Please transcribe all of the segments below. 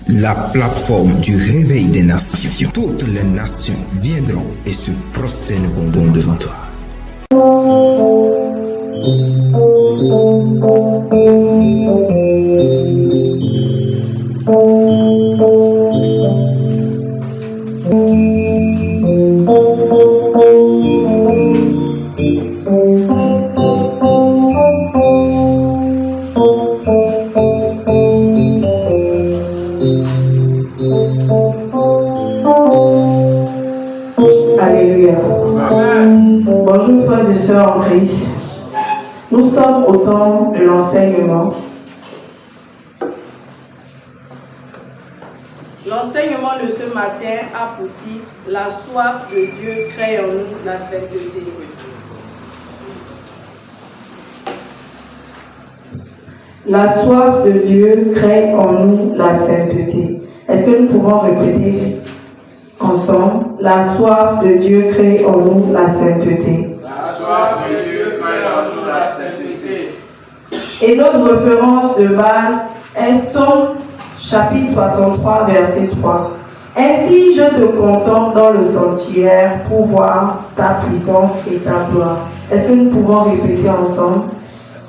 La plateforme du réveil des nations. Toutes les nations viendront et se prosterneront devant toi. Alléluia. Bonjour frères et sœurs en Christ. Nous sommes au temps de l'enseignement. L'enseignement de ce matin a pour titre « La soif de Dieu crée en nous la sainteté ». La soif de Dieu crée en nous la sainteté. Est-ce que nous pouvons répéter ensemble? La soif de Dieu crée en nous la sainteté. La soif de Dieu crée en nous la sainteté. Et notre référence de base est Psaume chapitre 63, verset 3. Ainsi je te contemple dans le sanctuaire pour voir ta puissance et ta gloire. Est-ce que nous pouvons répéter ensemble?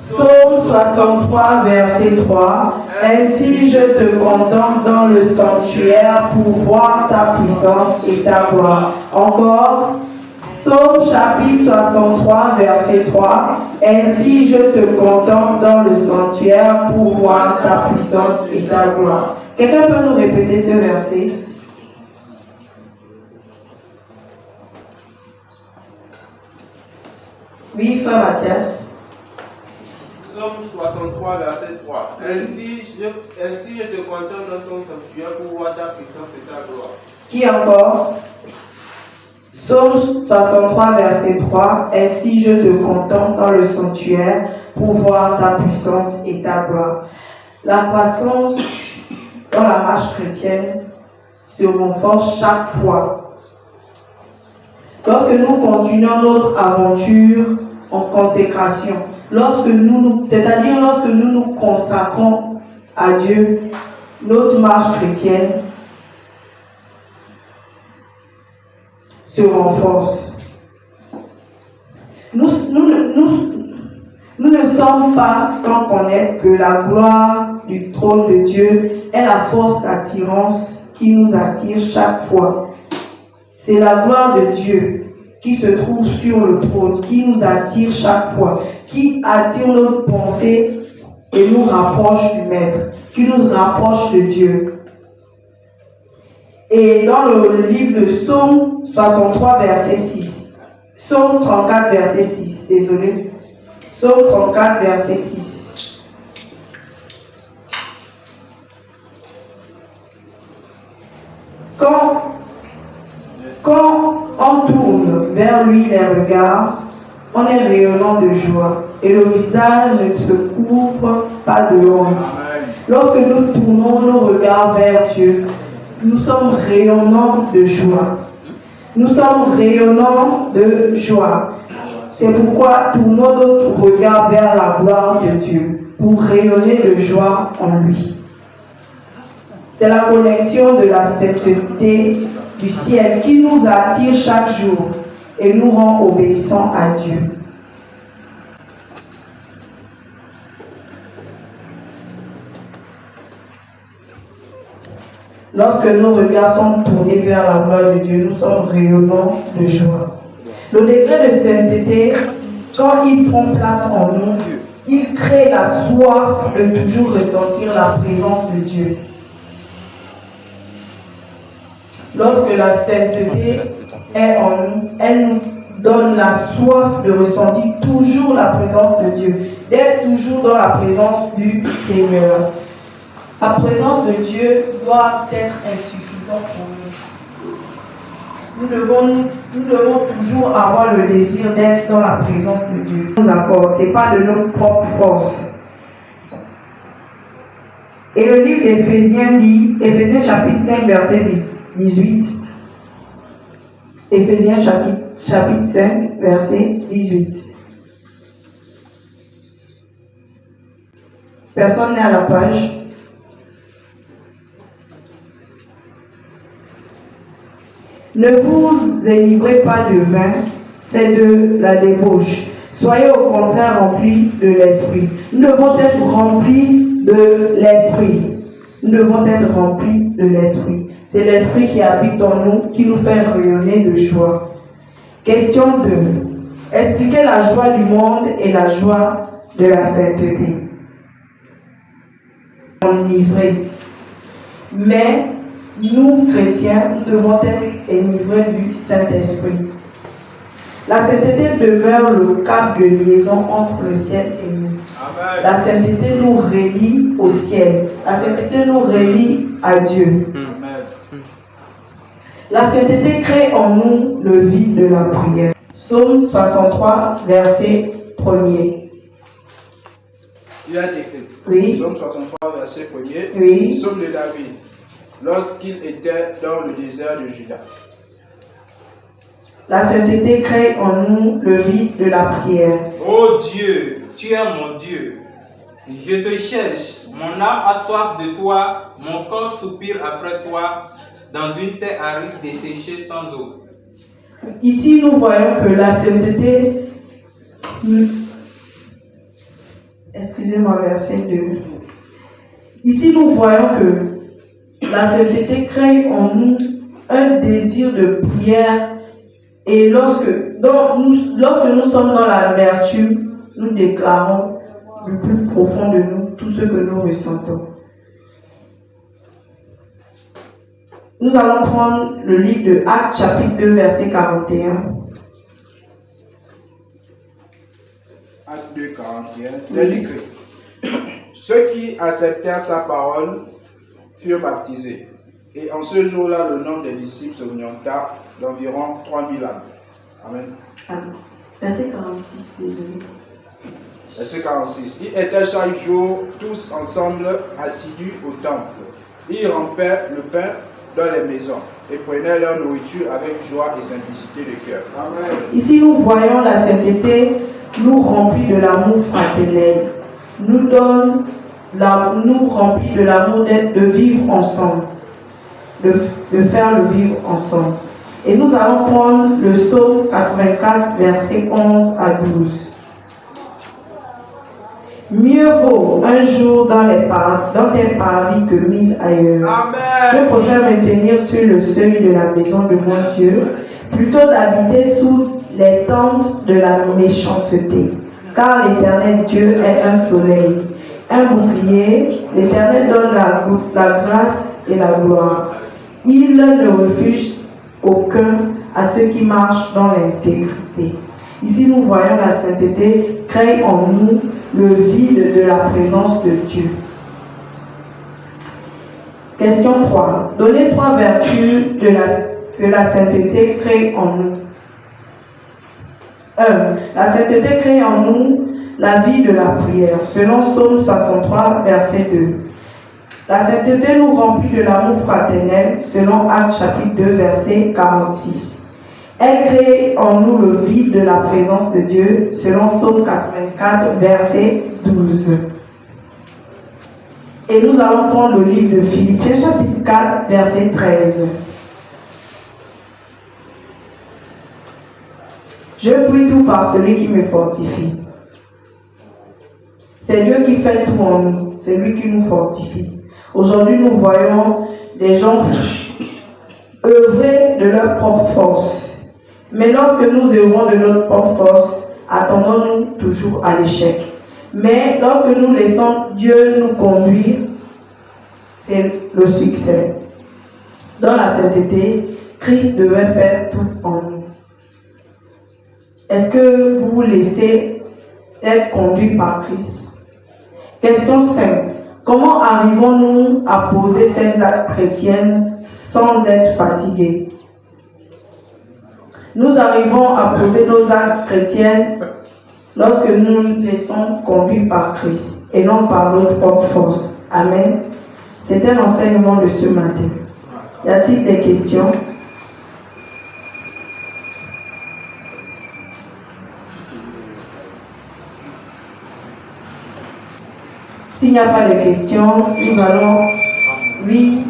Psaume 63, verset 3. Ainsi je te contemple dans le sanctuaire pour voir ta puissance et ta gloire. Encore. Psaume chapitre 63, verset 3. Ainsi je te contemple dans le sanctuaire pour voir ta puissance et ta gloire. Quelqu'un peut nous répéter ce verset? Oui, frère Mathias. Psaume 63, verset 3. Ainsi je te contemple dans ton sanctuaire pour voir ta puissance et ta gloire. Qui encore? Psaume 63, verset 3. Ainsi je te contemple dans le sanctuaire pour voir ta puissance et ta gloire. La croissance dans la marche chrétienne se renforce chaque fois. Lorsque nous continuons notre aventure en consécration, c'est-à-dire lorsque nous nous consacrons à Dieu, notre marche chrétienne se renforce. Nous ne sommes pas sans connaître que la gloire du trône de Dieu est la force d'attirance qui nous attire chaque fois. C'est la gloire de Dieu qui se trouve sur le trône, qui nous attire chaque fois, qui attire notre pensée et nous rapproche du Maître, qui nous rapproche de Dieu. Et dans le livre de Psaume 63, verset 6, Psaume 34, verset 6, désolé, Psaume 34, verset 6. Quand on tourne vers lui les regards, on est rayonnant de joie et le visage ne se couvre pas de honte. Lorsque nous tournons nos regards vers Dieu, nous sommes rayonnants de joie. Nous sommes rayonnants de joie. C'est pourquoi tournons notre regard vers la gloire de Dieu, pour rayonner de joie en lui. C'est la connexion de la sainteté du ciel qui nous attire chaque jour et nous rend obéissants à Dieu. Lorsque nos regards sont tournés vers la gloire de Dieu, nous sommes rayonnants de joie. Le degré de sainteté, quand il prend place en nous, il crée la soif de toujours ressentir la présence de Dieu. Lorsque la sainteté est en nous, elle nous donne la soif de ressentir toujours la présence de Dieu, d'être toujours dans la présence du Seigneur. La présence de Dieu doit être insuffisante pour nous. Nous devons toujours avoir le désir d'être dans la présence de Dieu. Ce n'est pas de notre propre force. Et le livre d'Éphésiens dit, Éphésiens chapitre 5, verset 18. Éphésiens chapitre 5, verset 18. Personne n'est à la page. Ne vous énivrez pas de vin, c'est de la débauche. Soyez au contraire remplis de l'esprit. Nous devons être remplis de l'esprit. Nous devons être remplis de l'esprit. C'est l'esprit qui habite en nous, qui nous fait rayonner de joie. Question 2. Expliquez la joie du monde et la joie de la sainteté. Enivrés. Mais nous, chrétiens, nous devons être enivrés du Saint-Esprit. La sainteté demeure le cap de liaison entre le ciel et nous. Amen. La sainteté nous relie au ciel. La sainteté nous relie à Dieu. Amen. La sainteté crée en nous le vide de la prière. Psaume 63, verset 1er. Il a été écrit. Oui. Psaume 63, verset 1er. Oui. Psaume de David. Lorsqu'il était dans le désert de Juda. La sainteté crée en nous le vide de la prière. Oh Dieu, tu es mon Dieu. Je te cherche. Mon âme a soif de toi. Mon corps soupire après toi dans une terre aride desséchée sans eau. Ici, nous voyons que la sainteté... Excusez-moi, verset 2. Ici, nous voyons que la sainteté crée en nous un désir de prière. Et lorsque nous sommes dans l'amertume, nous déclarons du plus profond de nous tout ce que nous ressentons. Nous allons prendre le livre de Actes chapitre 2 verset 41. Actes 2, 41. Il est écrit. Ceux qui acceptèrent sa parole furent baptisés. Et en ce jour-là, le nombre des disciples s'augmenta d'environ 3000 âmes. Amen. Amen. Verset 46, désolé. Verset 46. Ils étaient chaque jour tous ensemble assidus au temple. Ils rompaient le pain dans les maisons et prenaient leur nourriture avec joie et simplicité de cœur. Amen. Ici, nous voyons la sainteté nous remplit de l'amour fraternel. Nous remplit de l'amour de vivre ensemble. De faire le vivre ensemble. Et nous allons prendre le psaume 84, versets 11 à 12. Mieux vaut un jour dans tes parvis que 1000 ailleurs. Amen. Je préfère me tenir sur le seuil de la maison de mon Dieu, plutôt d'habiter sous les tentes de la méchanceté. Car l'Éternel Dieu est un soleil, un bouclier. L'Éternel donne la grâce et la gloire. Il ne refuse aucun à ceux qui marchent dans l'intégrité. Ici, nous voyons la sainteté crée en nous le vide de la présence de Dieu. Question 3. Donnez 3 vertus que la sainteté crée en nous. 1. La sainteté crée en nous la vie de la prière, selon Psaume 63, verset 2. La sainteté nous remplit de l'amour fraternel, selon Actes chapitre 2, verset 46. Elle crée en nous le vide de la présence de Dieu, selon Psaume 84, verset 12. Et nous allons prendre le livre de Philippiens chapitre 4, verset 13. Je puis tout par celui qui me fortifie. C'est Dieu qui fait tout en nous, c'est lui qui nous fortifie. Aujourd'hui, nous voyons des gens œuvrer de leur propre force. Mais lorsque nous œuvrons de notre propre force, attendons-nous toujours à l'échec. Mais lorsque nous laissons Dieu nous conduire, c'est le succès. Dans la sainteté, Christ devait faire tout en nous. Est-ce que vous vous laissez être conduit par Christ? Question 5. Comment arrivons-nous à poser ces actes chrétiens sans être fatigués? Nous arrivons à poser nos actes chrétiens lorsque nous nous laissons conduire par Christ et non par notre propre force. Amen. C'est un enseignement de ce matin. Y a-t-il des questions? S'il n'y a pas de questions, nous allons... Oui.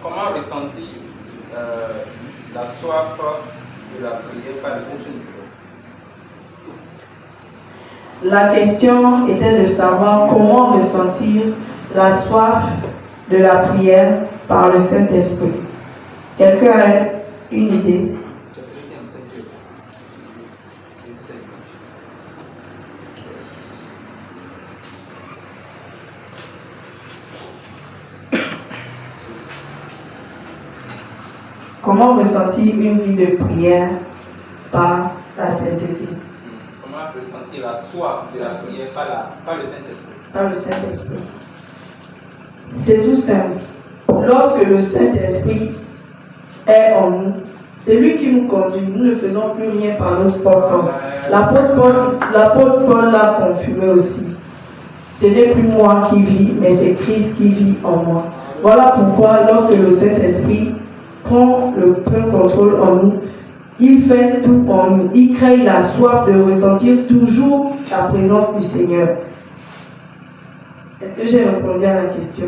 Comment ressentir la soif de la prière par le Saint-Esprit? La question était de savoir comment ressentir la soif de la prière par le Saint-Esprit. Quelqu'un a une idée? Comment ressentir une vie de prière par la sainteté? Comment ressentir la soif de la prière par le Saint-Esprit? Par le Saint-Esprit. C'est tout simple. Lorsque le Saint-Esprit est en nous, c'est lui qui nous conduit. Nous ne faisons plus rien par notre propre force. L'apôtre Paul l'a confirmé aussi. Ce n'est plus moi qui vis, mais c'est Christ qui vit en moi. Voilà pourquoi lorsque le Saint-Esprit prend le plein contrôle en nous, il fait tout en nous. Il crée la soif de ressentir toujours la présence du Seigneur. Est-ce que j'ai répondu à la question?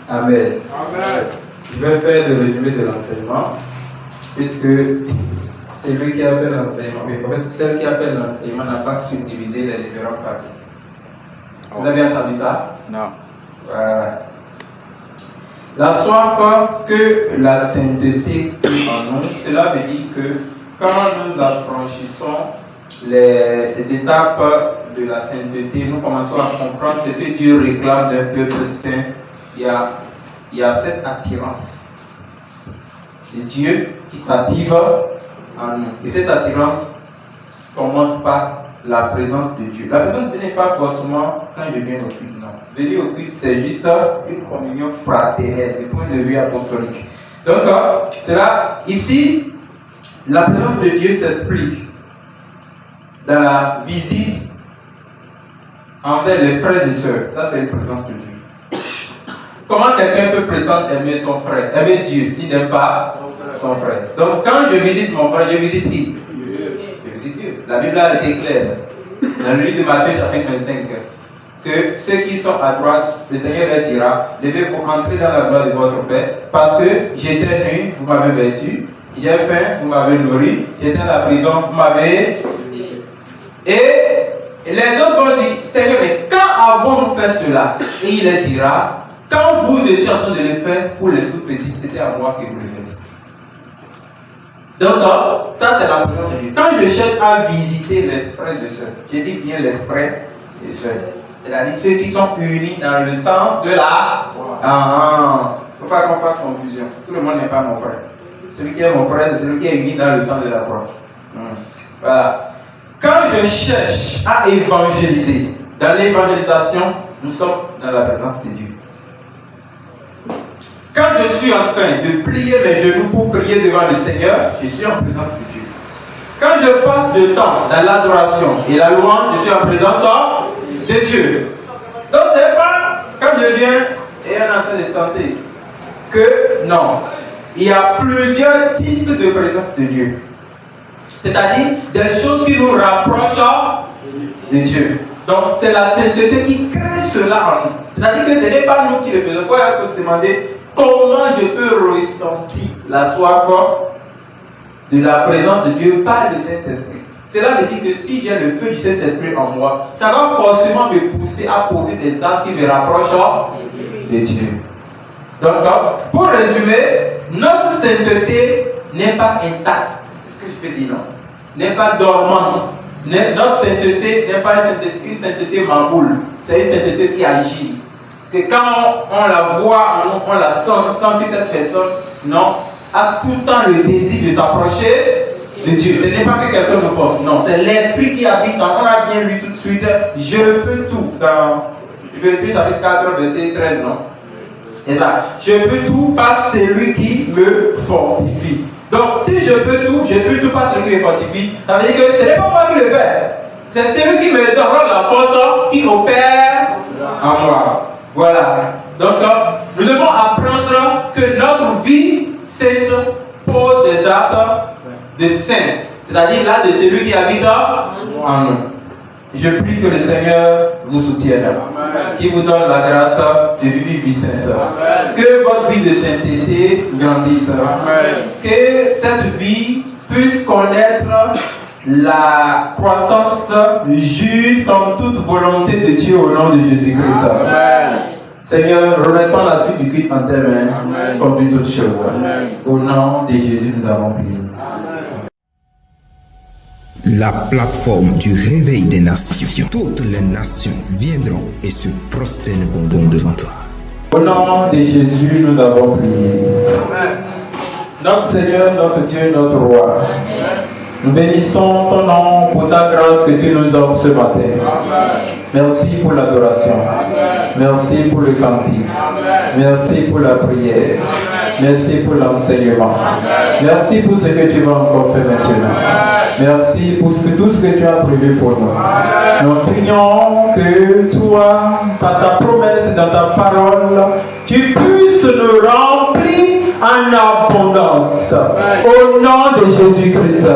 Amen. Amen. Je vais faire le résumé de l'enseignement, puisque c'est lui qui a fait l'enseignement. Mais en fait, celle qui a fait l'enseignement n'a pas subdivisé les différentes parties. Vous avez entendu ça? Non. Voilà. La soif que la sainteté crée en nous, cela veut dire que quand nous affranchissons les étapes de la sainteté, nous commençons à comprendre ce que Dieu réclame d'un peuple saint. Il y a cette attirance de Dieu qui s'active en nous. Et cette attirance commence par la présence de Dieu. La présence de Dieu n'est pas forcément quand je viens au culte, non. Venir au culte, c'est juste une communion fraternelle, du point de vue apostolique. Donc, c'est là, ici, la présence de Dieu s'explique dans la visite envers les frères et sœurs. Ça, c'est une présence de Dieu. Comment quelqu'un peut prétendre aimer son frère, aimer Dieu, s'il n'aime pas son frère? Donc, quand je visite mon frère, je visite qui? Je visite Dieu. La Bible a été claire. Dans le livre de Matthieu, chapitre 25, que ceux qui sont à droite, le Seigneur leur dira, levez-vous, entrez dans la gloire de votre Père, parce que j'étais nu, vous m'avez vêtu, j'ai faim, vous m'avez nourri, j'étais à la prison, vous m'avez... Et les autres vont dire, Seigneur, mais quand avons-nous fait cela? Et il leur dira, quand vous étiez en train de le faire pour les tout petits, c'était à moi que vous le faites. Donc, ça c'est la présence de Dieu. Quand je cherche à visiter les frères et sœurs, je dis bien les frères et sœurs, c'est-à-dire ceux qui sont unis dans le sang de la... Il ne faut pas qu'on fasse confusion. Tout le monde n'est pas mon frère. Celui qui est mon frère, c'est celui qui est uni dans le sang de la croix. Voilà. Quand je cherche à évangéliser, dans l'évangélisation, nous sommes dans la présence de Dieu. Quand je suis en train de plier mes genoux pour prier devant le Seigneur, je suis en présence de Dieu. Quand je passe de temps dans l'adoration et la louange, je suis en présence de Dieu. Donc c'est pas quand je viens et on est en train de chanter que non. Il y a plusieurs types de présence de Dieu. C'est-à-dire des choses qui nous rapprochent de Dieu. Donc c'est la sainteté qui crée cela en nous. C'est-à-dire que ce n'est pas nous qui le faisons. Quoi, il faut se demander comment je peux ressentir la soif de la présence de Dieu par le Saint-Esprit. Cela veut dire que si j'ai le feu du Saint-Esprit en moi, ça va forcément me pousser à poser des actes qui me rapprochent de Dieu. Donc, pour résumer, notre sainteté n'est pas intacte. C'est ce que je peux dire, non? N'est pas dormante. Notre sainteté n'est pas une sainteté mamboule. C'est une sainteté qui agit. Que quand on la voit, on la sent, on sent que cette personne, non, a tout le temps le désir de s'approcher de Dieu. Ce n'est pas que quelqu'un nous force, non, c'est l'esprit qui habite en nous. On a bien lu tout de suite, je peux tout, dans Philippiens chapitre 4, verset 13, non? Et ça, je peux tout par celui qui me fortifie. Donc, si je peux tout par celui qui me fortifie, ça veut dire que ce n'est pas moi qui le fais. C'est celui qui me donne la force qui opère en moi. Voilà. Donc, nous devons apprendre que notre vie cette peau des actes de saint, c'est-à-dire là de celui qui habite en nous. Je prie que le Seigneur vous soutienne, qu'il vous donne la grâce de vivre vie sainte, que votre vie de sainteté grandisse, que cette vie puisse connaître la croissance juste en toute volonté de Dieu au nom de Jésus-Christ. Seigneur, remettons la suite du culte en tes mains, comme de toutes choses. Au nom de Jésus, nous avons prié. La plateforme du réveil des nations. Toutes les nations viendront et se prosterneront devant toi. Au nom de Jésus, nous avons prié. Notre Seigneur, notre Dieu, notre Roi, nous bénissons ton nom pour ta grâce que tu nous offres ce matin. Merci pour l'adoration. Merci pour le cantique. Merci pour la prière. Merci pour l'enseignement. Merci pour ce que tu vas encore faire maintenant. Merci pour tout ce que tu as prévu pour nous. Nous prions que toi, par ta promesse dans ta parole, tu puisses nous remplir en abondance. Au nom de Jésus-Christ.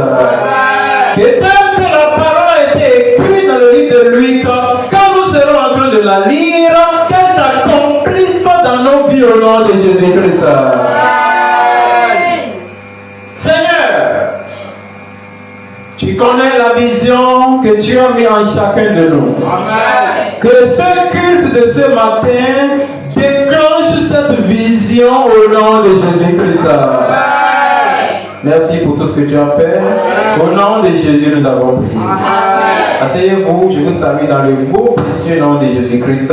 Que tel que la parole a été écrite dans le livre de Luc, quand nous serons en train de la lire, qu'elle s'accomplisse dans nos vies au nom de Jésus-Christ. Seigneur, tu connais la vision que tu as mis en chacun de nous. Amen. Que ce culte de ce matin déclenche cette vision au nom de Jésus-Christ. Merci pour tout ce que tu as fait. Au nom de Jésus, nous avons prié. Asseyez-vous, je vous salue dans le beau précieux nom de Jésus-Christ.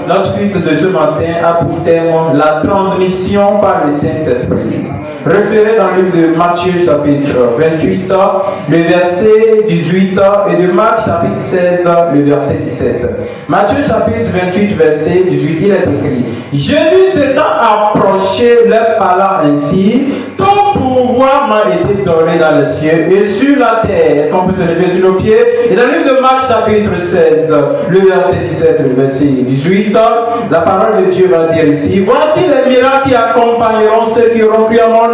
Notre culte de ce matin a pour thème la transmission par le Saint-Esprit. Référé dans le livre de Matthieu chapitre 28, le verset 18 et de Marc chapitre 16, le verset 17. Matthieu chapitre 28, verset 18, il est écrit: Jésus s'étant approché, leur parla ainsi: Ton pouvoir m'a été donné dans les cieux et sur la terre. Est-ce qu'on peut se lever sur nos pieds? Et dans le livre de Marc chapitre 16, le verset 17, le verset 18, la parole de Dieu va dire ici: Voici les miracles qui accompagneront ceux qui auront cru à mon nom.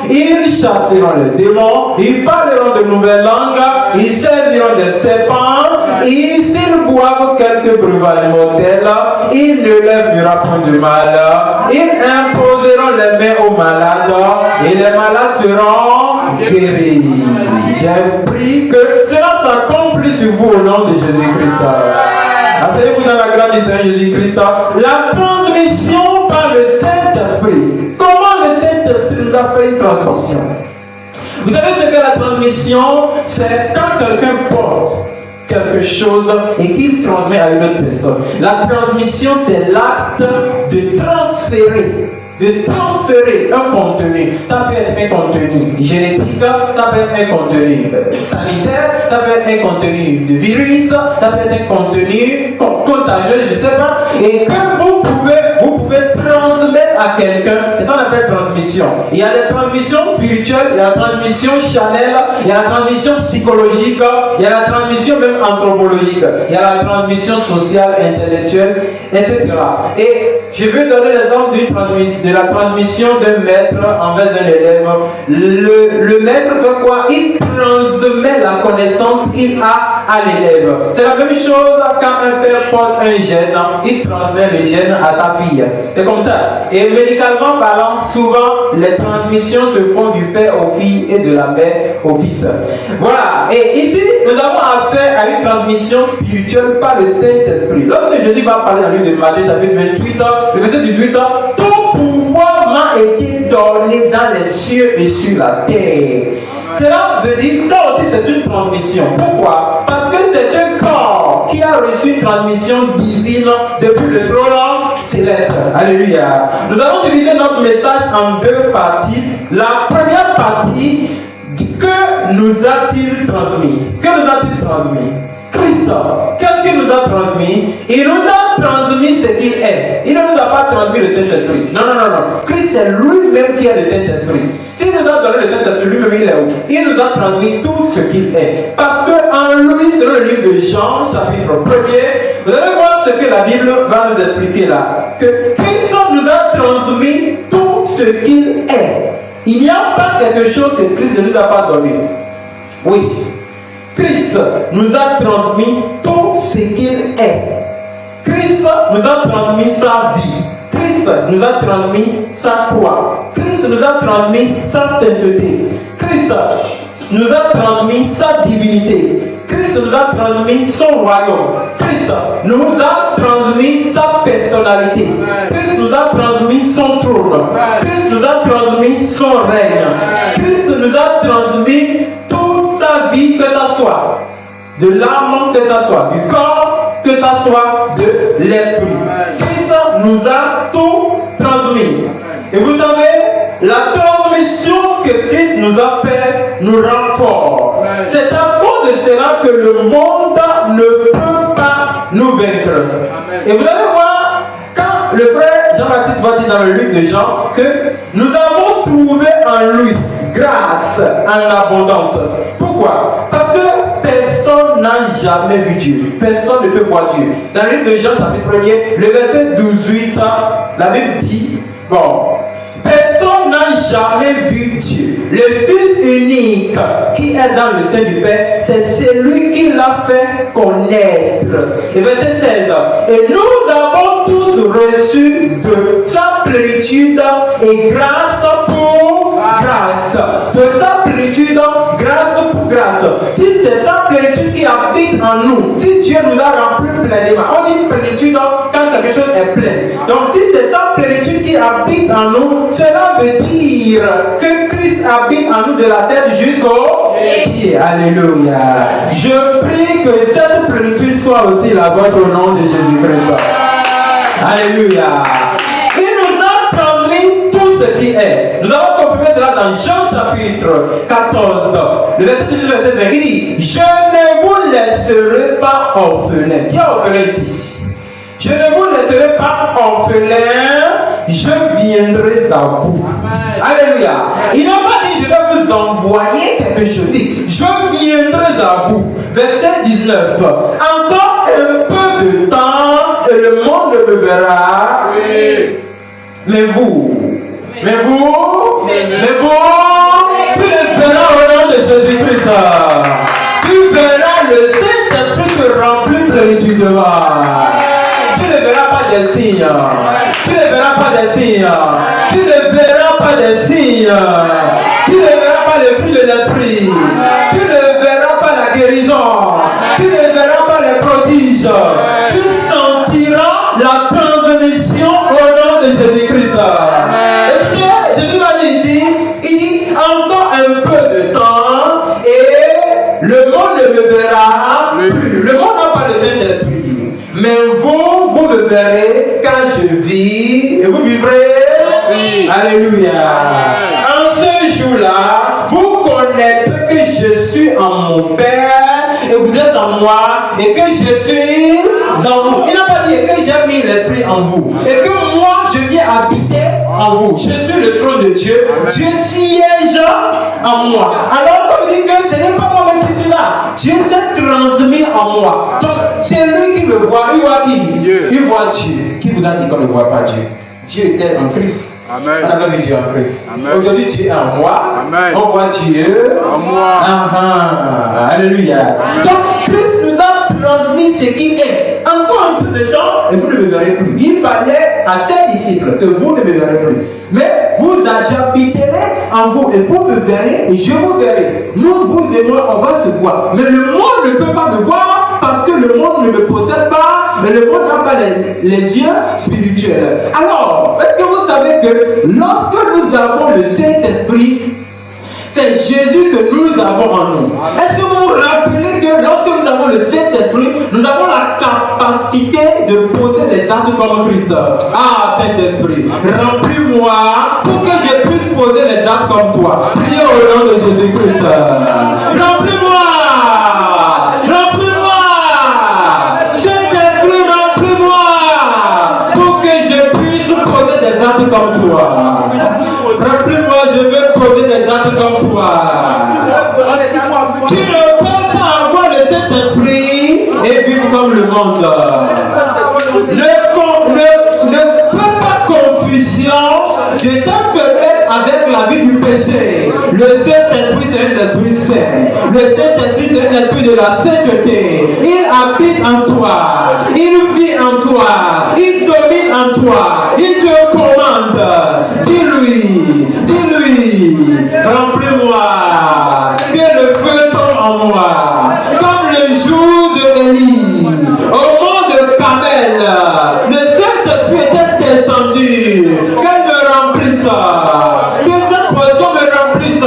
Ils chasseront les démons, ils parleront de nouvelles langues, ils saisiront des serpents, et s'ils boivent quelques breuvages mortels, il ne leur fera point de mal. Ils imposeront les mains aux malades et les malades seront guéris. J'ai prié que cela s'accomplisse sur vous au nom de Jésus-Christ. Asseyez-vous dans la grâce du Seigneur Jésus-Christ. La transmission par le Saint-Esprit. Comment le Saint-Esprit nous a fait une transmission? Vous savez ce que la transmission, c'est quand quelqu'un porte quelque chose et qu'il transmet à une autre personne. La transmission, c'est l'acte de transférer un contenu. Ça peut être un contenu génétique, ça peut être un contenu sanitaire, ça peut être un contenu de virus, ça peut être un contenu contagieux, je ne sais pas, et que vous pouvez transmettre à quelqu'un. Et ça on appelle transmission. Il y a des transmissions spirituelles, il y a la transmission charnelle, il y a la transmission psychologique, il y a la transmission même anthropologique, il y a la transmission sociale, intellectuelle, etc. Et je vais donner l'exemple de la transmission d'un maître envers un élève. Le maître fait quoi? Il transmet la connaissance qu'il a à l'élève. C'est la même chose quand un père porte un gène, il transmet le gène à sa fille. C'est comme ça. Et médicalement parlant, souvent les transmissions se font du père aux filles et de la mère au fils. Voilà. Et ici, nous avons affaire à une transmission spirituelle par le Saint-Esprit. Lorsque Jésus va parler dans le livre de Matthieu chapitre 28, le verset 18, tout pouvoir m'a été donné dans les cieux et sur la terre. Cela veut dire, ça aussi c'est une transmission. Pourquoi? Parce que c'est un corps qui a reçu une transmission divine depuis le trône céleste. Alléluia. Nous allons diviser notre message en deux parties. La première partie, que nous a-t-il transmis? Que nous a-t-il transmis? Christ, qu'est-ce qu'il nous a transmis? Il nous a transmis ce qu'il est. Il ne nous a pas transmis le Saint-Esprit. Non. Christ, c'est lui-même qui est le Saint-Esprit. S'il nous a donné le Saint-Esprit, lui-même il est où? Il nous a transmis tout ce qu'il est. Parce qu'en lui, selon le livre de Jean, chapitre 1er, vous allez voir ce que la Bible va nous expliquer là. Que Christ nous a transmis tout ce qu'il est. Il n'y a pas quelque chose que Christ ne nous a pas donné. Oui. Christ nous a transmis tout ce qu'il est. Christ nous a transmis sa vie. Christ nous a transmis sa croix. Christ nous a transmis sa sainteté. Christ nous a transmis sa divinité. Christ nous a transmis son royaume. Christ nous a transmis sa personnalité. Christ nous a transmis son trône. Christ nous a transmis son règne. Christ nous a transmis toute sa vie, que ce soit de l'âme, que ce soit du corps, que ce soit de l'esprit. Christ nous a tout transmis. Et vous savez, la transmission que Christ nous a fait nous rend forts. C'est à cause de cela que le monde ne peut pas nous vaincre. Et vous allez voir, quand le frère Jean-Baptiste va dire dans le livre de Jean que nous avons trouvé en lui grâce en abondance. Pourquoi? Parce que personne n'a jamais vu Dieu. Personne ne peut voir Dieu. Dans le livre de Jean, chapitre 1er, le verset 12-8, la Bible dit, bon, personne n'a jamais vu Dieu. Le Fils unique qui est dans le sein du Père, c'est celui qui l'a fait connaître. Le verset 16. Et nous avons tous reçu de sa plénitude et grâce pour grâce. De sa plénitude, grâce pour grâce. Si c'est sa plénitude qui habite en nous, si Dieu nous a remplis pleinement, on dit plénitude quand quelque chose est plein. Donc si c'est sa plénitude qui habite en nous, cela veut dire que Christ habite en nous de la tête jusqu'au pied. Alléluia. Je prie que cette plénitude soit aussi la vôtre au nom de Jésus-Christ. Alléluia. Il nous a transmis tout ce qui est. Nous avons confirmé cela dans Jean chapitre 14. Le verset 18, verset 20. Il dit, je ne vous laisserai pas orphelin. Qui est orphelin ici? Je ne vous laisserai pas orphelin, je viendrai à vous. Amen. Alléluia. Il n'a pas dit je vais vous envoyer quelque chose. Il dit je viendrai à vous. Verset 19. Encore un peu de temps et le monde me verra. Oui. Mais vous, tu le verras au nom de Jésus-Christ. Tu verras le Saint-Esprit te remplir plénitude. Tu ne verras pas des signes. Tu ne verras pas des signes. Tu ne verras pas des signes. Tu ne verras pas le fruit de l'esprit. Tu ne verras pas la guérison. Tu ne verras pas les prodiges. Tu sentiras la transmission au nom de Jésus-Christ. Et bien, Jésus m'a dit ici, il dit encore un peu de temps et le monde ne me verra plus. Le monde n'a pas le Saint-Esprit. Mais vous me verrez quand je vis et vous vivrez. Merci. Alléluia. En ce jour-là, vous connaîtrez que je suis en mon Père et vous êtes en moi et que je suis en vous. Il n'a pas dit que j'ai mis l'Esprit en vous et que moi je viens habiter en vous. Je suis le trône de Dieu. Dieu siège en moi. Alors ça veut dire que ce n'est pas moi-même qui suis là. Dieu s'est transmis en moi. Donc c'est lui qui me voit. Il voit qui? Il voit Dieu. Qui vous a dit qu'on ne voit pas Dieu? Dieu était en Christ. Amen. On a vu Dieu en Christ. Aujourd'hui Dieu est en moi. Amen. On voit Dieu en moi. Alléluia. Amen. Donc Christ nous a transmis ce qui est. Encore un peu de temps et vous ne me verrez plus. Il parlait à ses disciples que vous ne me verrez plus. Mais vous j'habiterai en vous et vous me verrez et je vous verrai. Nous, vous et moi, on va se voir. Mais le monde ne peut pas me voir parce que le monde ne me possède pas, mais le monde n'a pas les yeux spirituels. Alors, est-ce que vous savez que lorsque nous avons le Saint-Esprit, c'est Jésus que nous avons en nous. Est-ce que vous vous rappelez que lorsque nous avons le Saint-Esprit, nous avons la capacité de poser les actes comme Christ. Ah, Saint-Esprit, remplis-moi pour que je puisse poser les actes comme toi. Priez au nom de Jésus-Christ. Remplis-moi. Remplis-moi. Saint-Esprit, remplis-moi pour que je puisse poser des actes comme toi. Remplis-moi, je veux poser des actes comme toi. Tu ne peux pas avoir le Saint-Esprit et vivre comme le monde. Ne fais pas confusion de ta faiblesse avec la vie du péché. péché. Le Saint-Esprit, c'est un esprit saint. Le Saint-Esprit, c'est un esprit de la sainteté. Il habite en toi. Il vit en toi. Il domine en toi. Il te commande. Dis-lui, remplis-moi. Que le feu tombe en moi. Comme le jour de Élie. Au mont de Carmel. Le Saint-Esprit était descendu. Qu'elle me remplisse. Que cette poisson me remplisse. 120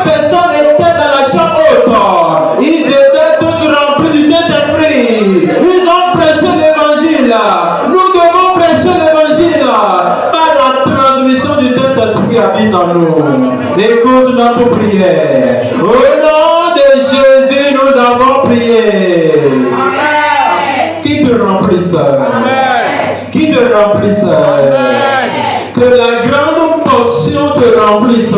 personnes étaient dans la chambre haute. Ils étaient tous remplis du Saint-Esprit. Ils ont prêché l'évangile. Nous devons prêcher l'évangile par la transmission du Saint-Esprit qui habite en nous. Écoute notre prière. Au nom de Jésus, nous avons prié. Qui te remplisse. Qui te remplisse. Que la grande portion te remplisse.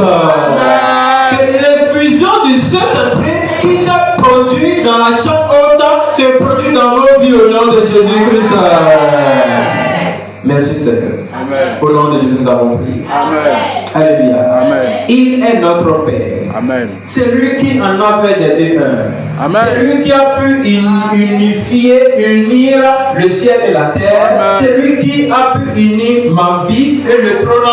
Que l'effusion du Saint-Esprit qui s'est produit dans la chambre haute se produit dans nos vies au nom de Jésus-Christ. Merci Seigneur. Amen. Au nom de Jésus, nous avons prié. Amen. Alléluia. Amen. Il est notre Père. Amen. C'est lui qui en a fait des deux un. Amen. C'est lui qui a pu unir le ciel et la terre. Amen. C'est lui qui a pu unir ma vie et le trône.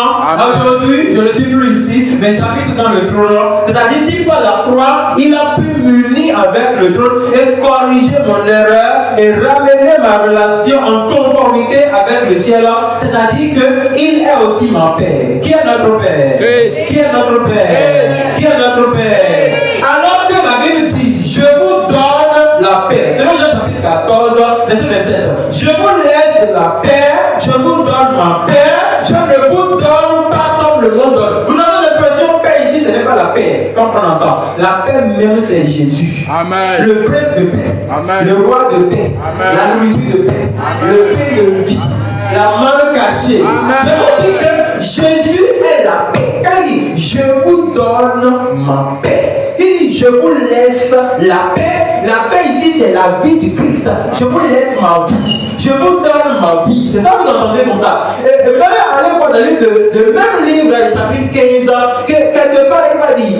Aujourd'hui, je ne suis plus ici, mais j'habite dans le trône. C'est-à-dire, si par la croix, il a pu m'unir avec le trône et corriger mon erreur et ramener ma relation en conformité avec le ciel. C'est-à-dire qu'il est aussi mon Père. Qui est notre Père? Qui est notre Père? Qui est notre Père? Alors que la Bible dit, je vous donne la paix. Selon Jean chapitre 14, verset 27. Je vous laisse la paix, je vous donne ma paix, je ne vous donne pas comme le monde donne. Vous avez l'expression paix ici, ce n'est pas la paix, comme on entend. La paix même, c'est Jésus. Amen. Le prince de paix. Amen. Le roi de paix. Amen. La nourriture de paix. Amen. Le pain de vie. La main cachée. Amen. Je vous dis que Jésus est la paix. Quand il dit, je vous donne ma paix. Il dit, je vous laisse la paix. La paix ici, c'est la vie du Christ. Je vous laisse ma vie. Je vous donne ma vie. C'est ça que vous entendez comme ça. Et vous allez aller voir dans le livre de même livre, le chapitre 15, que quelque part, il va dire,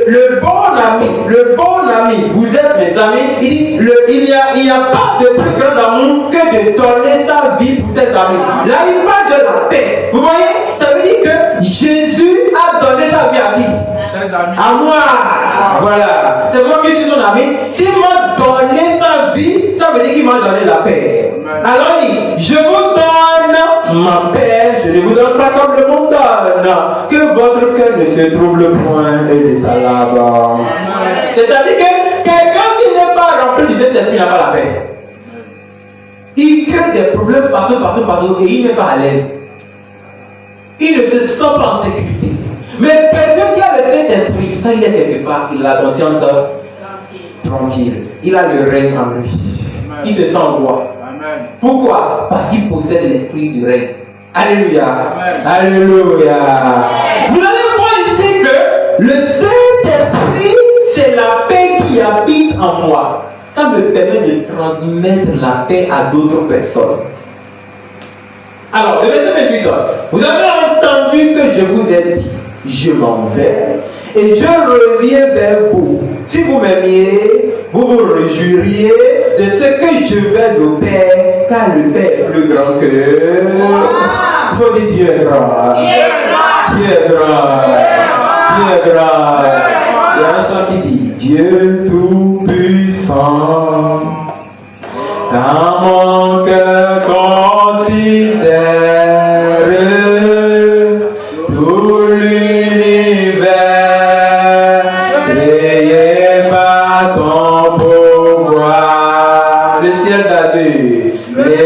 le bon ami, vous êtes mes amis. Il dit, il n'y a pas de plus grand amour que de donner sa vie pour ses amis. Là, il parle de la paix. Vous voyez, ça veut dire que Jésus a donné sa vie à qui? Ses amis. À moi. Voilà. C'est moi qui suis son ami. S'il m'a donné sa vie, ça veut dire qu'il m'a donné la paix. Amen. Alors il dit, je vous donne ma paix, je ne vous donne pas comme le monde donne. Que votre cœur ne se trouble point et ne s'alarme. C'est-à-dire que quelqu'un qui n'est pas rempli du Saint-Esprit n'a pas la paix. Il crée des problèmes partout et il n'est pas à l'aise. Il ne se sent pas en sécurité. Mais quelqu'un qui a le Saint-Esprit, quand il est quelque part, il a la conscience tranquille. Il a le règne en lui. Amen. Il se sent en roi. Amen. Pourquoi? Parce qu'il possède l'esprit du règne. Alléluia. Amen. Alléluia. Vous allez voir ici que le Saint-Esprit, c'est la paix qui habite en moi. Ça me permet de transmettre la paix à d'autres personnes. Alors, le verset 28, vous avez entendu que je vous ai dit, je m'en vais et je reviens vers vous. Si vous m'aimiez, vous vous réjouiriez de ce que je vais au Père, car le Père est plus grand que... Il faut dire Dieu est grand. Dieu est grand. Dieu est grand. Il y a un chant qui dit, Dieu tout-puissant, dans mon cœur considère tout l'univers, créé par ton pouvoir. Le ciel d'azur, le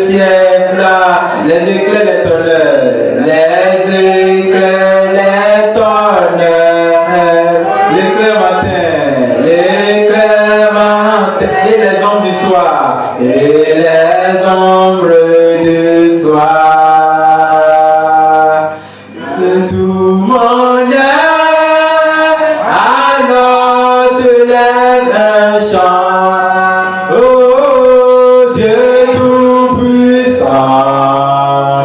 ciel là, les éclairs, les tonnerres, les éclairs, les tonnerres, l'éclair matin, et les ombres du soir, et les ombres du soir. De tout mon âme, alors se lève un chant. Oh Dieu tout-puissant,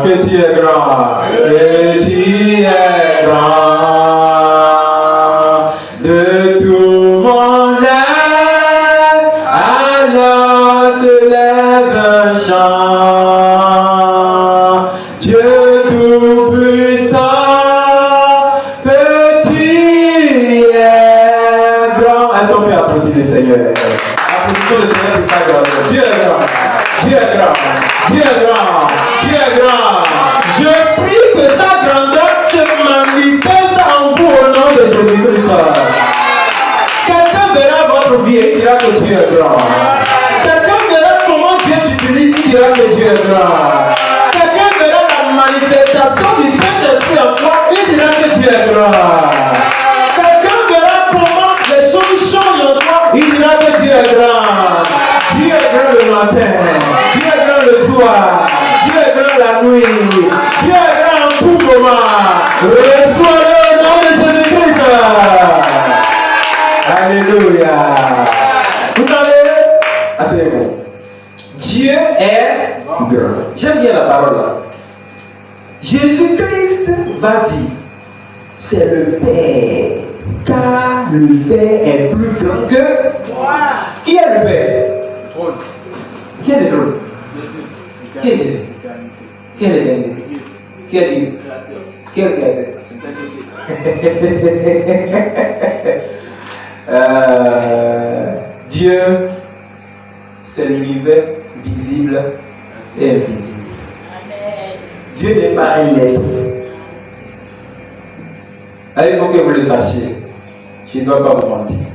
que tu es grand, que tu es grand. Dieu tout-puissant, que tu es grand. Est-ce qu'on peut applaudir le Seigneur? Applaudissons le Seigneur pour sa grandeur. Dieu est grand. Dieu est grand. Dieu est grand. Dieu est grand. Je prie que sa grandeur se manifeste en vous au nom de Jésus-Christ. Quelqu'un verra votre vie et dira que Dieu est grand. Quelqu'un verra comment Dieu t'utilise, il dira que Dieu est grand. Quelqu'un verra la manifestation du Saint-Esprit en toi, il dira que Dieu est grand. Quelqu'un verra comment les choses changent en toi, il dira que Dieu est grand. Dieu est grand le matin, Dieu est grand le soir, Dieu est grand la nuit, Dieu est grand en tout moment. Reçois-le au nom de Jésus-Christ. Alléluia. Vous savez, asseyez-vous. Dieu est grand. J'aime bien la parole là. Jésus-Christ va dire, c'est le Père, car le Père est plus grand que moi. Qui est le Père? Trône. Qui est le trône? Jésus. Qui est Jésus? Qui est l'éternité? Qui est Dieu? Qui est le Créateur? C'est ça qui Dieu, c'est l'univers visible et invisible. Dieu n'est pas un être. Alors, il faut que vous le sachiez. Je ne dois pas vous mentir.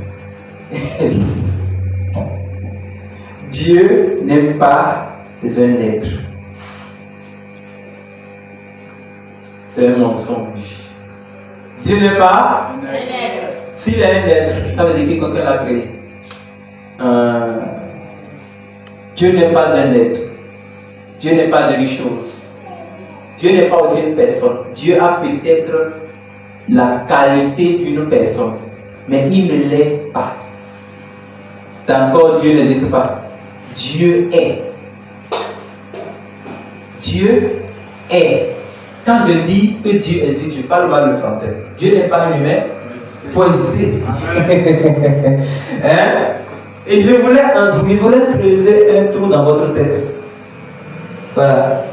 Dieu n'est pas un être. C'est un mensonge. Dieu n'est pas un être. S'il est un être, ça veut dire que quelqu'un l'a créé. Dieu n'est pas un être. Dieu n'est pas une chose. Dieu n'est pas aussi une personne. Dieu a peut-être la qualité d'une personne, mais il ne l'est pas. D'accord, Dieu n'existe pas. Dieu est. Dieu est. Quand je dis que Dieu existe, je parle mal le français. Dieu n'est pas un humain. Il faut exister. Hein? Et je voulais creuser un trou dans votre tête. Voilà.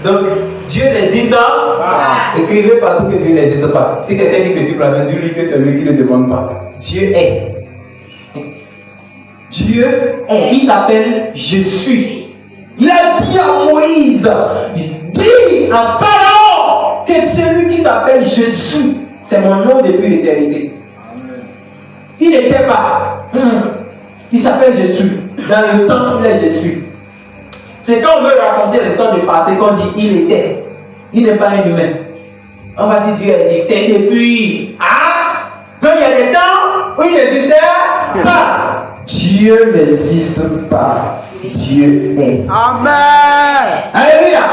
Donc, Dieu n'existe pas. Écrivez partout que Dieu n'existe pas. Si quelqu'un dit que Dieu parle, dis-lui que c'est lui qui ne le demande pas. Dieu est. Dieu est. Il s'appelle Je suis. Il a dit à Moïse, dis à Pharaon que celui qui s'appelle Je suis, c'est mon nom depuis l'éternité. Il n'était pas. Il s'appelle Je suis. Dans le temps, il est Je suis. C'est quand on veut raconter l'histoire du passé qu'on dit il était. Il n'est pas un humain. On va dire Dieu existait depuis. Ah! Donc il y a des temps où il n'existait pas. Dieu n'existe pas. Dieu est. Amen. Alléluia.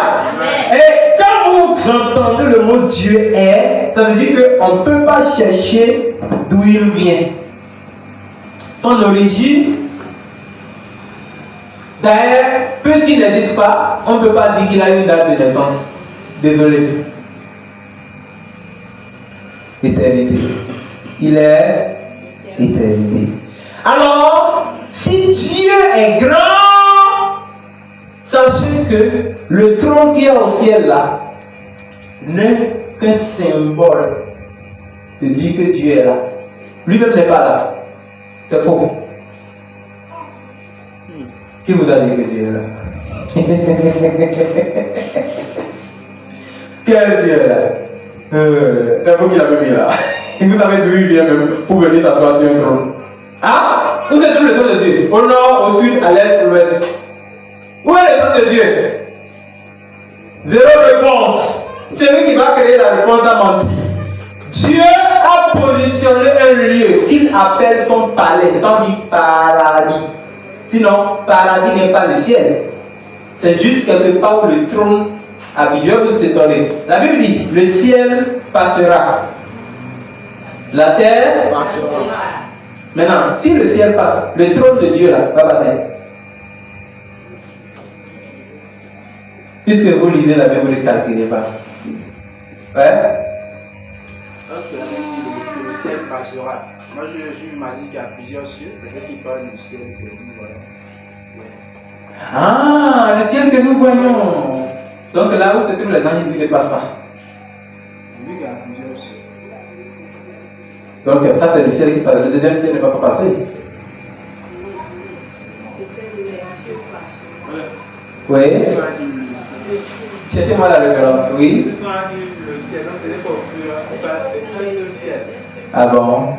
Et quand vous entendez le mot Dieu est, ça veut dire qu'on ne peut pas chercher d'où il vient. Son origine. D'ailleurs, puisqu'il n'existe pas, on ne peut pas dire qu'il a une date de naissance. Désolé. Éternité. Il est éternité. Alors, si Dieu est grand, sachez que le trône qui est au ciel là n'est qu'un symbole de dire que Dieu est là. Lui-même n'est pas là. C'est faux. Qui vous a dit que Dieu est là? Quel Dieu est là? C'est vous qui l'avez mis là. Et vous savez d'où il vient même pour venir s'asseoir sur un trône. Hein? Où se trouve le trône de Dieu? Au nord, au sud, à l'est, à l'ouest. Où est le trône de Dieu? Zéro réponse. Celui qui va créer la réponse a menti. Dieu a positionné un lieu qu'il appelle son palais, sans dire paradis. Sinon, paradis n'est pas le ciel. C'est juste quelque part où le trône habite. Je vais vous étonner. La Bible dit, le ciel passera. La terre passera. Maintenant, si le ciel passe, le trône de Dieu là va passer. Puisque vous lisez la Bible, vous ne calculez pas. Ouais? Parce que le ciel passera. Moi, je m'imagine qu'il y a plusieurs cieux. Peut-être qu'il parle du ciel que nous voyons. Ah, le ciel que nous voyons. Donc là où se trouvent les anges, lui ne passe pas. Vu qu'il y a plusieurs aussi. Donc ça c'est le ciel qui passe. Le deuxième ciel ne va pas passer. Oui. Cherchez-moi la référence. Oui. Le ciel, donc c'est pas un seul ciel. Ah bon?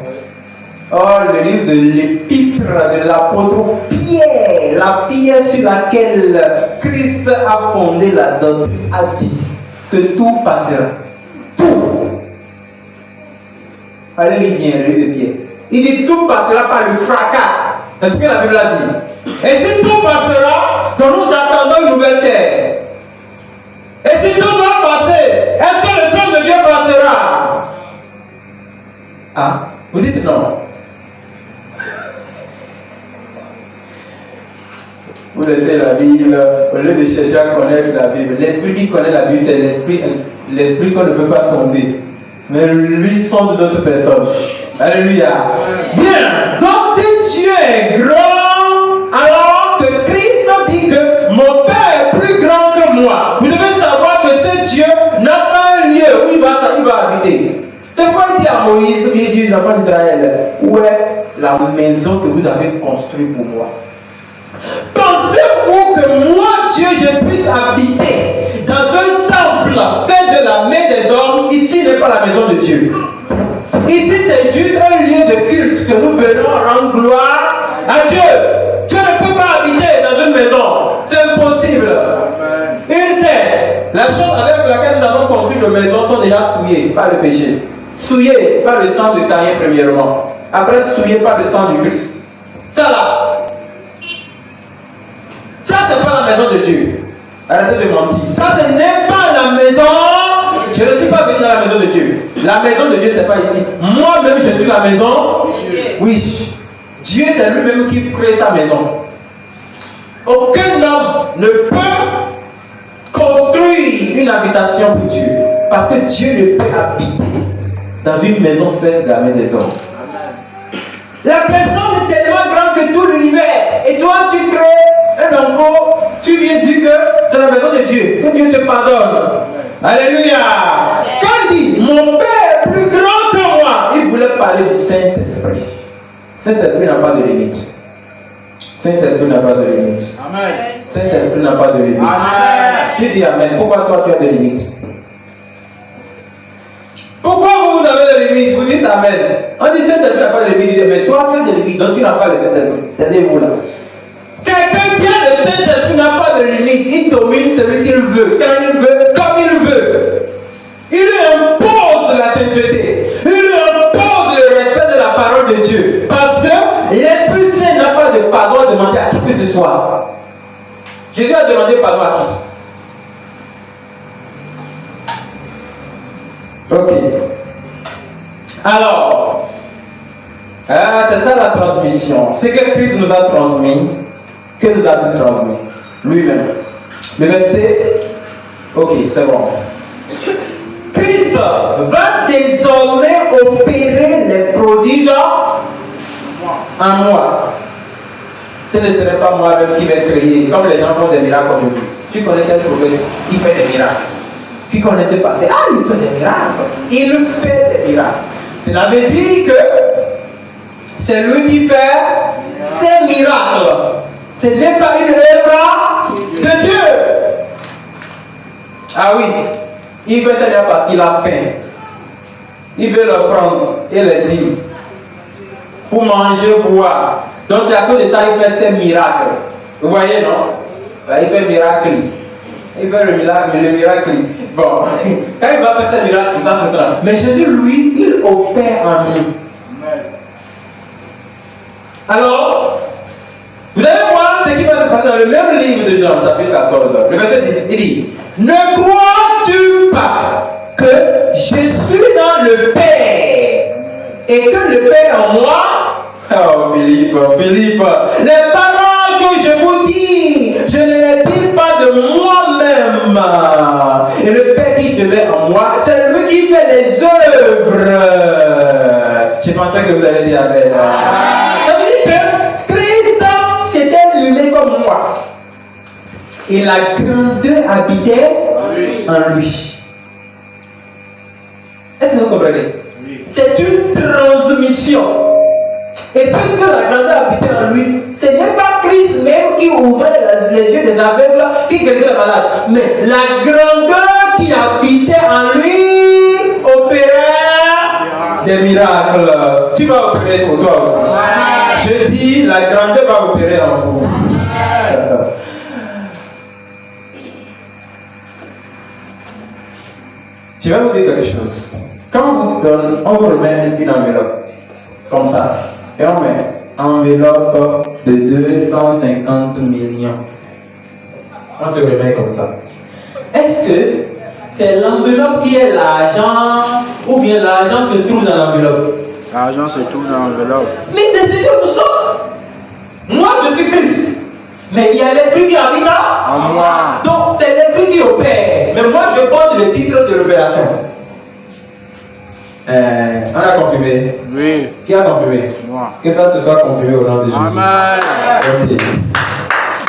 Oh, le livre de l'épître de l'apôtre Pierre, la pierre sur laquelle Christ a fondé la doctrine, a dit que tout passera. Tout. Allez lire bien le livre de Pierre. Il dit tout passera par le fracas. C'est ce que la Bible a dit. Et si tout passera, donc nous attendons une nouvelle terre. Et si tout doit passer, est-ce que le trône de Dieu passera? Ah, vous dites non. Vous laissez la Bible, au lieu de chercher à connaître la Bible. L'esprit qui connaît la Bible, c'est l'esprit qu'on ne peut pas sonder. Mais lui sonde d'autres personnes. Alléluia. Bien. Donc si Dieu est grand, alors que Christ dit que mon Père est plus grand que moi, vous devez savoir que ce Dieu n'a pas un lieu où il va habiter. C'est pourquoi il dit à Moïse, il dit aux enfants d'Israël, où est la maison que vous avez construite pour moi? Pensez-vous que moi, Dieu, je puisse habiter dans un temple fait de la main des hommes? Ici n'est pas la maison de Dieu. Ici, c'est juste un lieu de culte que nous venons rendre gloire à Dieu. Dieu ne peut pas habiter dans une maison. C'est impossible. Une terre. La chose avec laquelle nous avons construit nos maisons sont déjà souillées par le péché. Souillées par le sang de Caïn premièrement. Après, souillées par le sang du Christ. Ça là. Ça, c'est pas la maison de Dieu. Arrêtez de mentir. Ça, ce n'est pas la maison. Je ne suis pas venu dans la maison de Dieu. La maison de Dieu, c'est pas ici. Moi-même, je suis la maison. Oui. Dieu, c'est lui-même qui crée sa maison. Aucun homme ne peut construire une habitation pour Dieu. Parce que Dieu ne peut habiter dans une maison faite de la main des hommes. La personne est tellement grande que tout l'univers. Et toi, tu crées un enfant, tu viens dire que c'est la maison de Dieu. Que Dieu te pardonne. Alléluia. Quand il dit, mon Père est plus grand que moi, il voulait parler du Saint-Esprit. Saint-Esprit n'a pas de limite. Saint-Esprit n'a pas de limite. Amen. Saint-Esprit n'a pas de limite. Amen. Tu dis Amen. Pourquoi toi, tu as des limites? Pourquoi vous avez des limites? Vous dites Amen. On dit Saint-Esprit n'a pas de limite. Mais toi, tu as des limites. Donc tu n'as pas le Saint-Esprit. C'est-à-dire vous là. Quelqu'un qui a le Saint-Esprit n'a pas de limite. Il domine celui qu'il veut, quand il veut, comme il veut. Il lui impose la sainteté. Il lui impose le respect de la parole de Dieu. Parce que l'Esprit Saint n'a pas de pardon à demander à qui que ce soit. Jésus a demandé pardon à qui? Ok. Alors, c'est ça la transmission. C'est que Christ nous a transmis. Que nous a-t-il transmis? Lui-même. Le verset. Ok, c'est bon. Christ va désormais opérer les prodiges en moi. Ce ne serait pas moi-même qui vais créer, comme les gens font des miracles aujourd'hui. Tu connais quel problème? Il fait des miracles. Qui connaît ce passé? Ah, il fait des miracles. Il fait des miracles. Cela veut dire que c'est lui qui fait ces miracles. Ce n'est pas une œuvre de Dieu. Ah oui, il fait ça parce qu'il a faim. Il veut l'offrande et le dîmes pour manger, boire. Donc c'est à cause de ça qu'il fait ces miracles. Vous voyez, non? Il fait miracle. Il fait le miracle. Bon, quand il va faire ces miracles, il va faire ça. Mais Jésus, lui, il opère en nous. Alors, vous allez voir ce qui va se passer dans le même livre de Jean, chapitre 14, le verset 10. Il dit, ne crois-tu pas que je suis dans le Père et que le Père en moi? Oh Philippe, les paroles que je vous dis, je ne les dis pas de moi-même. Et le Père qui demeure en moi, c'est lui qui fait les œuvres. Je pensais que vous allez dire Amen. Ça veut dire que Christ s'était humilié comme moi. et la grandeur habitait en lui. Est-ce que vous comprenez? C'est une transmission. Et puisque la grandeur habitait en lui, ce n'est pas Christ même qui ouvrait les yeux des aveugles, qui guérit les malades, mais la grandeur qui habitait en lui opérait des miracles. Tu vas opérer pour toi aussi. Je dis, la grandeur va opérer en vous. Je vais vous dire quelque chose. Quand on vous donne, on vous remet une enveloppe, comme ça, et on met enveloppe de 250 millions. On te remet comme ça. Est-ce que c'est l'enveloppe qui est l'argent, ou bien l'argent se trouve dans l'enveloppe? L'argent se trouve dans l'enveloppe. Mais c'est ce que nous sommes. Moi, je suis Christ. Mais il y a l'esprit qui habite en moi. Donc, c'est l'esprit qui opère. Mais moi, je porte le titre de l'opération. On a confirmé. Oui. Qui a confirmé? Moi. Que ça te soit confirmé au nom de Jésus. Amen. Ok.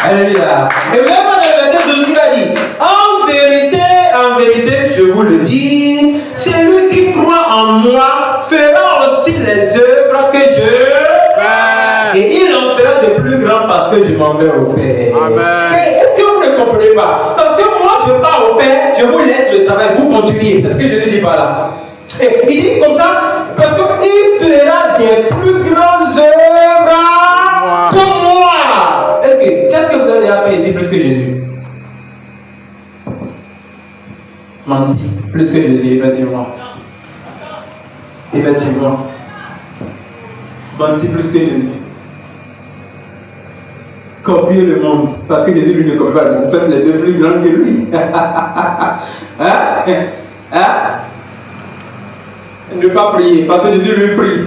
Alléluia. Et même dans le verset 12, il a dit, en vérité, je vous le dis, celui qui croit en moi fera aussi les œuvres que je fais. Et il en fera de plus grands parce que je m'en vais au Père. Amen. Mais est-ce que vous ne comprenez pas? Parce que moi, je pars au Père, je vous laisse le travail, vous continuez. C'est ce que je ne dis pas là. Et il dit comme ça, parce qu'il fera des plus grandes œuvres que moi. Qu'est-ce que vous avez déjà fait ici plus que Jésus? Menti, plus que Jésus, effectivement. Effectivement. Menti plus que Jésus. Copier le monde, parce que Jésus lui ne copie pas le monde. Vous faites les œuvres plus grandes que lui. Ne pas prier, parce que Jésus lui prie.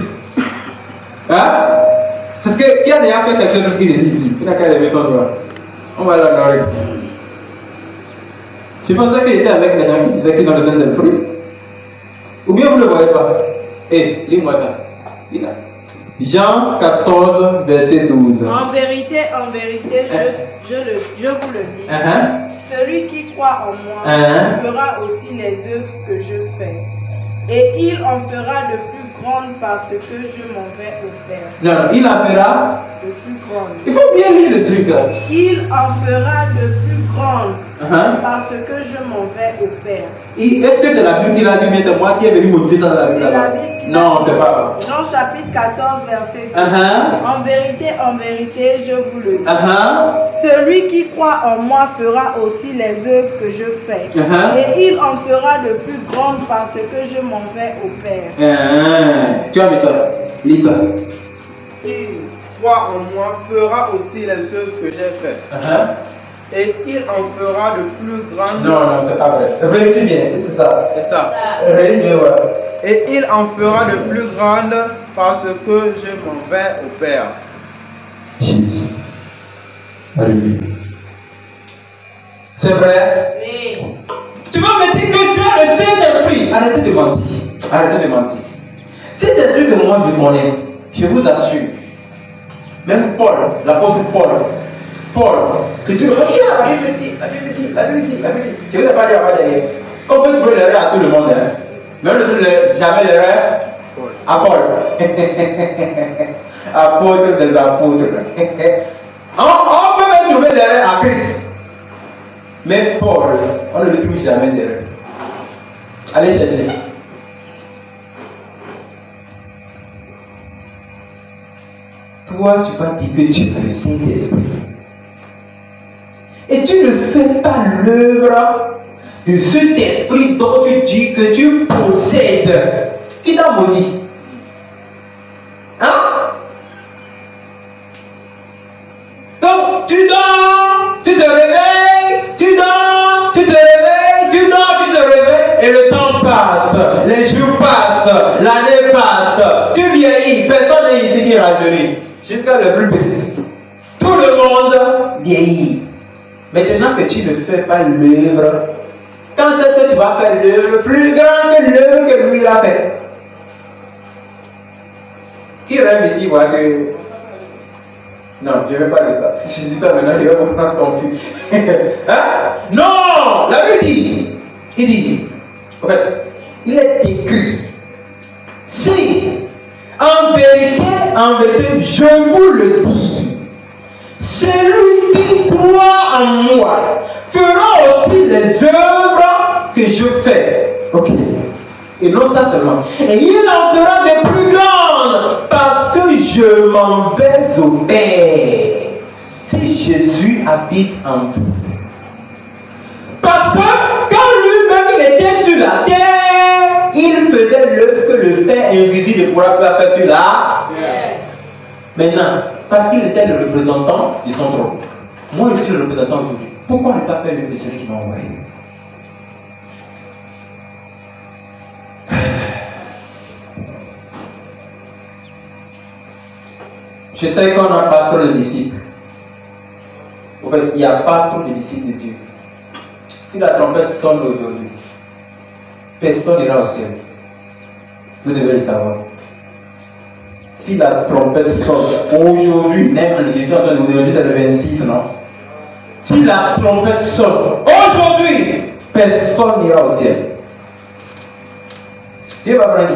Parce que qui a déjà fait quelque chose plus que Jésus ici? Il n'a qu'à lever son doigt. On va l'honorer. Je pensais qu'il était avec les gens qui disaient qu'ils ont le Saint-Esprit. Ou bien vous ne le voyez pas? Lis-moi ça. Lis là. Jean 14, verset 12. En vérité, je vous le dis. Celui qui croit en moi fera aussi les œuvres que je fais. Et il en fera de plus grandes parce que je m'en vais au Père. Non, il en fera de plus grandes. Il faut bien lire le truc là. Il en fera de plus grandes parce que je m'en vais au Père. Est-ce que c'est la Bible qui l'a dit, mais c'est moi qui ai venu modifier ça dans la Bible? C'est la Bible qui non, c'est pas. Jean chapitre 14, verset 2. En vérité, je vous le dis. Celui qui croit en moi fera aussi les œuvres que je fais. Et il en fera de plus grandes parce que je m'en vais au Père. Tu as vu ça? Lis ça. Qui croit en moi fera aussi les œuvres que j'ai faites. Et il en fera de plus grandes. Non, c'est pas vrai. Vérifie bien, c'est ça. C'est ça. Et il en fera de plus grandes parce que je m'en vais au Père. Jésus. Alléluia. C'est vrai? Oui. Tu vas me dire que tu as le Saint-Esprit. Arrêtez de mentir. Arrêtez de mentir. Cet esprit que moi je connais, je vous assure. Même Paul, l'apôtre Paul, que tu regardes, la Bible dit. Je ne vous ai pas dit avant derrière. Qu'on peut trouver l'erreur à tout le monde. Mais on ne trouve jamais l'erreur à Paul. Apôtre des apôtres. On peut même trouver l'erreur à Christ. Mais Paul, on ne le trouve jamais d'erreur. Allez chercher. Toi, tu vas dire que tu as le Saint-Esprit. Et tu ne fais pas l'œuvre de cet esprit dont tu dis que tu possèdes. Qui t'a maudit? Donc, tu dors, tu te réveilles, tu dors, tu te réveilles, tu dors, tu te réveilles, et le temps passe, les jours passent, l'année passe, tu vieillis, personne n'est ici qui rajeunit, jusqu'à le plus petit. Tout le monde vieillit. Maintenant que tu ne fais pas l'œuvre, quand est-ce que tu vas faire l'œuvre plus grande que l'œuvre que lui a fait? Qui rêve ici, voit que Non, je ne vais pas dire ça. Si je dis ça maintenant, il va me rendre confus. Hein? Non! La Bible dit, il dit, en fait, il est écrit, si, en vérité, je vous le dis, celui qui croit en moi fera aussi les œuvres que je fais. Ok. Et non ça seulement. Et il en fera de plus grandes parce que je m'en vais au Père. Si Jésus habite en vous. Parce que quand lui-même il était sur la terre, il faisait l'œuvre que le Père invisible ne pourra pas faire sur la terre. Maintenant, parce qu'il était le représentant de son trône. Moi je suis le représentant aujourd'hui. Pourquoi ne pas faire l'œuvre de celui qui m'a envoyé? Je sais qu'on n'a pas trop de disciples. En fait, il n'y a pas trop de disciples de Dieu. Si la trompette sonne aujourd'hui, personne n'ira au ciel. Vous devez le savoir. Si la trompette sonne aujourd'hui, même je suis en train de vous dire, c'est le 26, non? Si la trompette sonne aujourd'hui, personne n'ira au ciel. Dieu va prendre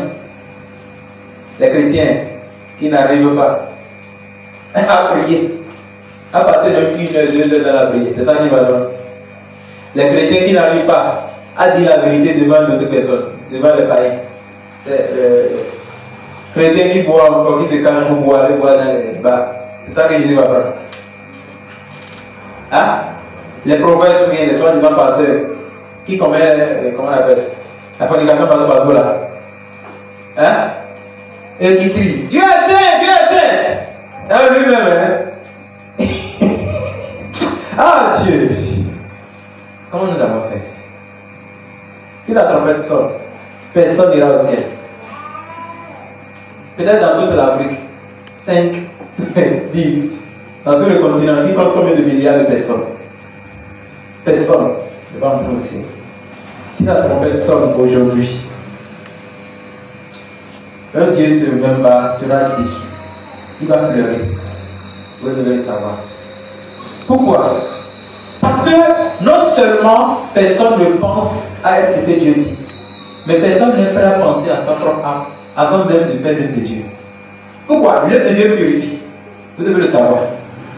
les chrétiens qui n'arrivent pas à prier, à passer même 1 heure, 2 heures dans la prière. C'est ça qui va donner. Les chrétiens qui n'arrivent pas à dire la vérité devant d'autres personnes, devant les païens. Les chrétiens qui boivent encore, qui se cachent pour boire, les boire dans les bars. C'est ça que Jésus va prendre. Hein? Les prophètes ou bien les soi-disant pasteurs qui commettent, comment on appelle, la fornication partout là. Hein? Et qui crie Dieu est saint, Dieu est saint. Ah, lui-même, hein? Ah Dieu! Comment nous avons fait? Si la trompette sonne, personne n'ira au ciel. Peut-être dans toute l'Afrique, 5, 10, dans tout le continent, qui compte combien de milliards de personnes? Personne ne va entrer au ciel. Si la trompette sonne aujourd'hui, un Dieu sur le même bas sera déçu. Il va pleurer. Vous devez le savoir. Pourquoi? Parce que non seulement personne ne pense à être ce que Dieu dit, mais personne n'est prêt à penser à sa propre âme avant même de faire l'œuvre de Dieu. Pourquoi? L'œuvre de Dieu purifie. Vous devez le savoir.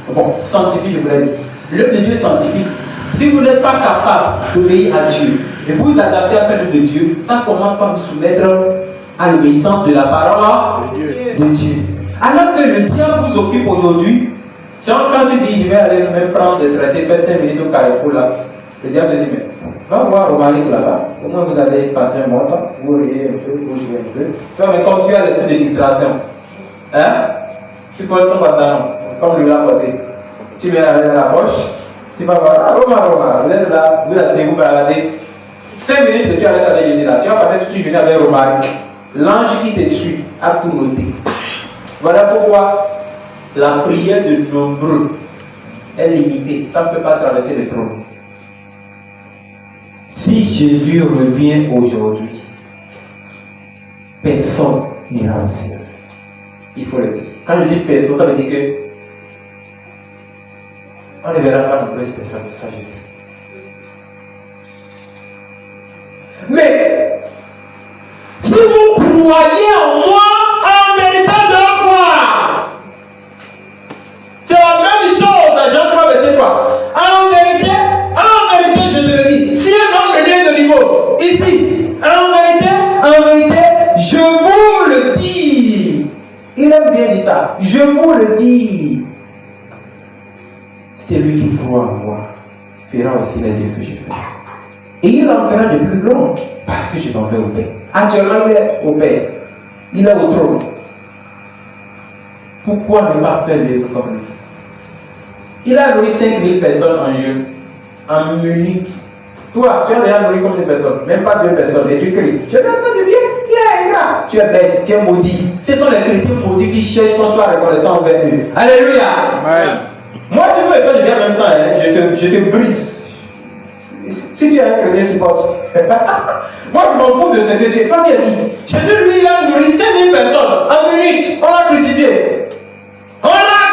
Bon, sanctifie, je vous l'ai dit. L'œuvre de Dieu sanctifie. Si vous n'êtes pas capable d'obéir à Dieu et vous adapter à faire l'œuvre de Dieu, ça commence par vous soumettre à l'obéissance de la parole de Dieu. Alors que le diable vous occupe aujourd'hui, genre quand tu dis je vais aller me prendre des traités, faire 5 minutes au carrefour là, le diable te dit mais va voir Romaric là-bas, au moins vous allez passer un bon temps, vous riez un peu, vous jouez un peu. Toi mais comme tu as l'esprit de distraction, hein, tu prends ton pantalon, comme lui l'a porté, tu mets la main dans la poche, tu vas voir, ah Roma, vous êtes là, vous asseyez, vous baladez, 5 minutes que tu arrêtes avec Jésus là, tu vas passer toute une journée avec Romaric. L'ange qui te suit a tout noté. Voilà pourquoi la prière de nombreux est limitée. Ça ne peut pas traverser le trône. Si Jésus revient aujourd'hui, personne n'ira au ciel. Il faut le dire. Quand je dis personne, ça veut dire que on ne verra pas nombreuses personnes. C'est ça que je dis. Mais si vous croyez en moi, en vérité de la foi, c'est la même chose dans Jean 3, verset 3. En vérité, je te le dis, si un homme est de niveau, ici, en vérité, je vous le dis. Il aime bien dire ça. Je vous le dis. Celui qui croit en moi fera aussi les œuvres que je fais. Et il en fera de plus grands parce que je m'en vais au Père. Actuellement, il est au Père. Il est au trône. Pourquoi ne pas faire l'œuvre comme lui? Il a nourri 5000 personnes en jeûne, en minute. Toi, tu as déjà nourri combien de personnes? Même pas 2 personnes. Et tu cries. Je t'ai fait du bien. Il est ingrat. Tu es bête, tu es maudit. Ce sont les chrétiens maudits qui cherchent qu'on soit reconnaissant envers eux. Alléluia. Amen. Moi, tu peux me faire du bien en même temps. Hein. Je te brise. Si tu es un chrétien, supporte. Moi, je m'en fous de ce que tu es. Quand tu as dit, Jésus, lui, il a nourri 5000 personnes en minute. On l'a crucifié. On l'a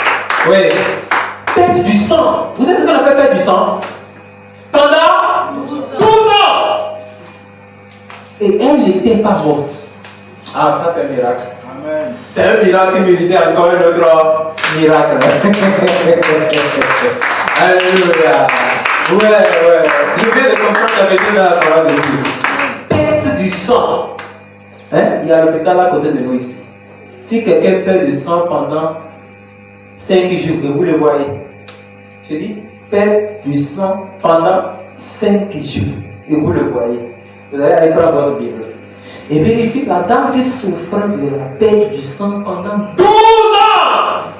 Oui. Perdre du sang. Vous savez ce qu'on appelle perdre du sang? Pendant 12 ans. Et elle n'était pas morte. Ah, ça c'est un miracle. Amen. C'est un miracle qui méritait encore un autre miracle. Alléluia. Ouais. Je viens de comprendre la vérité dans la parole de Dieu. Perte du sang. Hein? Il y a l'hôpital à côté de nous ici. Si quelqu'un perd du sang pendant 5 jours, et vous le voyez, je dis, perd du sang pendant 5 jours, et vous le voyez. Vous allez aller prendre votre Bible. Et vérifiez la dame qui souffrait de la perte du sang pendant 12 ans.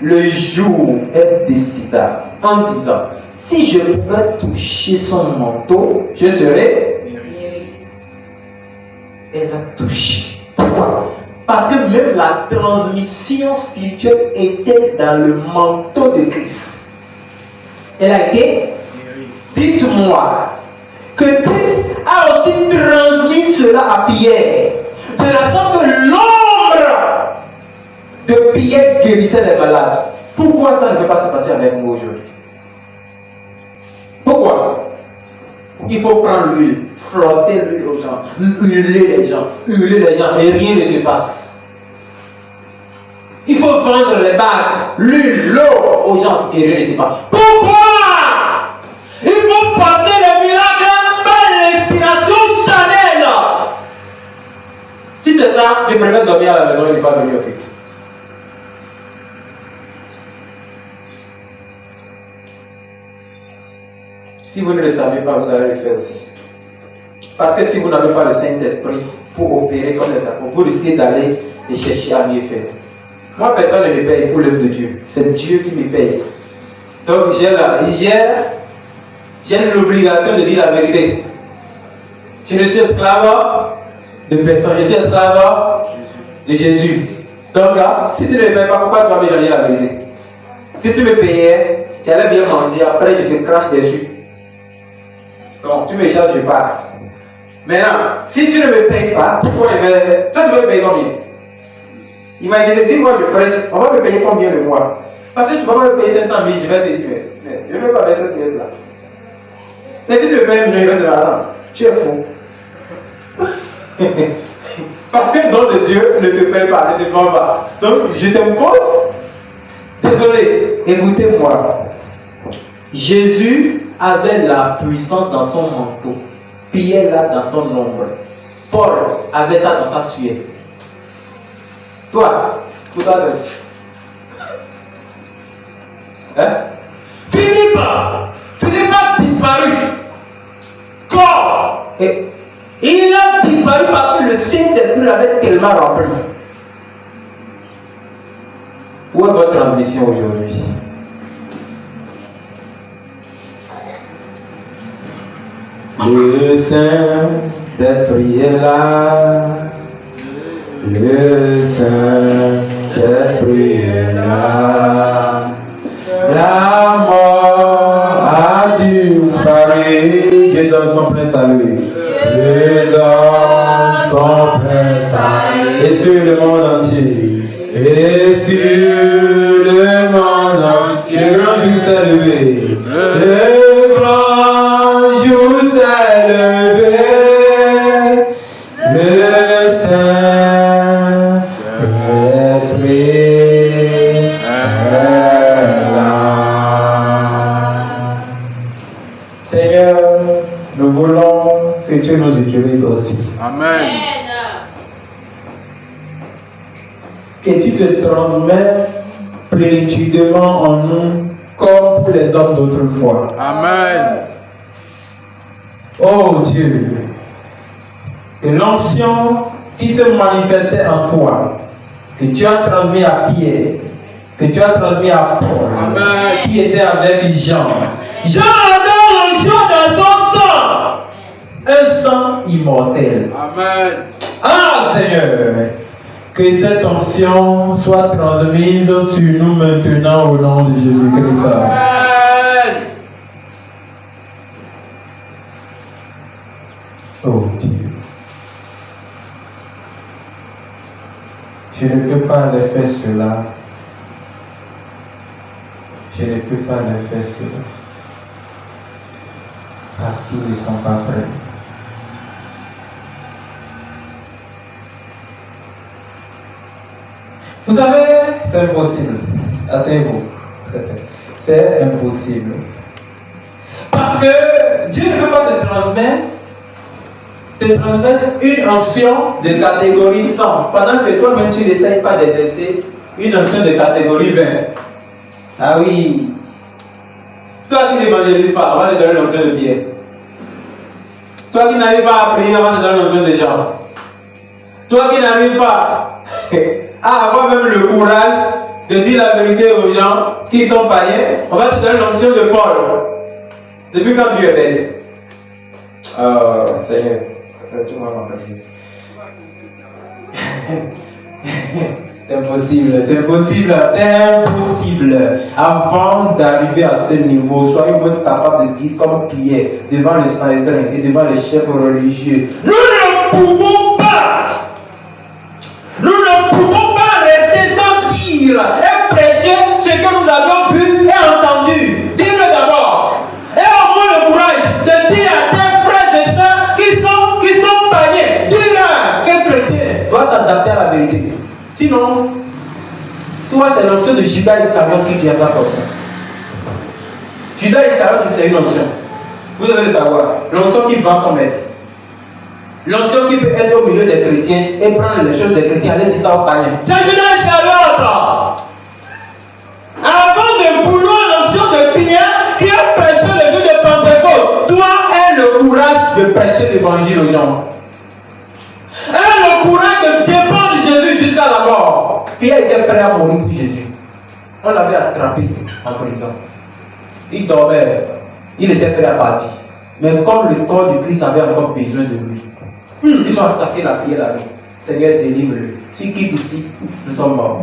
Le jour, elle décida en disant, si je pouvais toucher son manteau, je serais. Elle a touché. Pourquoi? Parce que même la transmission spirituelle était dans le manteau de Christ. Elle a été. Dites-moi que Christ a aussi transmis cela à Pierre, de la sorte que l'ombre de Pierre guérissait les malades. Pourquoi ça ne peut pas se passer avec nous aujourd'hui? Pourquoi? Il faut prendre l'huile, frotter l'huile aux gens, hurler les gens, et rien ne se passe. Il faut vendre les bagues, l'huile, l'eau aux gens, et rien ne se passe. Pourquoi? Il faut passer les miracles par l'inspiration charnelle. Si c'est ça, je préfère dormir à la maison et ne pas venir au culte. Si vous ne le savez pas, vous allez le faire aussi. Parce que si vous n'avez pas le Saint-Esprit pour opérer comme les apôtres, vous risquez d'aller les chercher à mieux faire. Moi, personne ne me paye pour l'œuvre de Dieu. C'est Dieu qui me paye. Donc, j'ai l'obligation de dire la vérité. Je ne suis esclave de personne, je suis esclave de Jésus. Donc, si tu ne me payes pas, pourquoi tu vas me changer la vérité? Si tu me payais, j'allais bien manger, après je te crache dessus. Donc, tu me charges, je pars. Maintenant, si tu ne me payes pas, pourquoi toi tu vas me payer combien? Imaginez, si moi je prêche, on va me payer combien de mois? Parce que tu vas me payer 500 000, je vais te dire, mais je ne vais pas faire cette pièce là. Mais si tu me payes 1 million, je vais te dire, attends, tu es fou. Parce que le don de Dieu ne se paye pas, ne se vend pas. Donc, je t'impose. Désolé, écoutez-moi. Jésus avait la puissance dans son manteau. Pierre là dans son ombre. Paul avait ça dans sa suette. Toi, hein? Philippe a disparu. Corps. Et il a disparu parce que le Saint-Esprit l'avait tellement rempli. Où est votre transmission aujourd'hui? Le Saint-Esprit est là. Le Saint-Esprit est là. La mort a disparu. Dieu donne son plein salut. Dieu donne son plein salut. Et sur le monde entier. Et sur le monde entier. Le grand jour s'est levé. Le grand jour s'est levé. Le Saint-Esprit est là. Seigneur, nous voulons que tu nous utilises aussi. Amen. Que tu te transmets plénitude-ment en nous comme pour les hommes d'autrefois. Amen. Oh Dieu, que l'ancien qui se manifestait en toi, que tu as transmis à Pierre, que tu as transmis à Paul, Amen. qui était avec Jean. Jean avait l'onction dans son sang, un sang immortel. Amen. Ah Seigneur, que cette onction soit transmise sur nous maintenant au nom de Jésus-Christ. Amen. Oh Dieu. Je ne peux pas leur faire cela. Je ne peux pas leur faire cela. Parce qu'ils ne sont pas prêts. Vous savez, c'est impossible. Asseyez-vous. C'est impossible. Parce que Dieu ne peut pas te transmettre une onction de catégorie 100 pendant que toi-même tu n'essayes pas d'exercer une onction de catégorie 20. Ah oui. Toi qui n'évangélises pas, on va te donner une onction de bière. Toi qui n'arrives pas à prier, on va te donner une onction de gens. Toi qui n'arrives pas à avoir même le courage de dire la vérité aux gens qui sont païens, on va te donner l'onction de Paul. Depuis quand tu es bête? Oh Seigneur, tu m'as entendu. C'est impossible, c'est impossible, c'est impossible. Avant d'arriver à ce niveau, soyez-vous capables de dire comme Pierre devant les Sanhédrin et devant les chefs religieux: nous ne pouvons pas rester sans dire et prêcher ce que nous avons vu et entendu. Dis-le d'abord. Et au moins le courage de dire à tes frères et sœurs qui sont païens, dis-leur qu'un chrétien doit s'adapter à la vérité. Sinon, tu vois, c'est l'onction de Judas Iscariote qui tient sa portion. Judas Iscariote, c'est une onction. Vous devez le savoir. L'onction qui vend son maître. L'onction qui peut être au milieu des chrétiens et prendre les choses des chrétiens, aller dire ça aux païens. C'est Judas Iscariote. Avant de vouloir l'onction de Pierre qui a prêché le jour de Pentecôte, toi, aie le courage de prêcher l'évangile aux gens. Aie le courage de dépendre de Jésus jusqu'à la mort. Pierre était prêt à mourir pour Jésus. On l'avait attrapé en prison. Il dormait. Il était prêt à partir. Mais comme le corps du Christ avait encore besoin de lui, ils ont attaqué la prière la nuit. Seigneur, délivre-le. S'il quitte ici, nous sommes morts.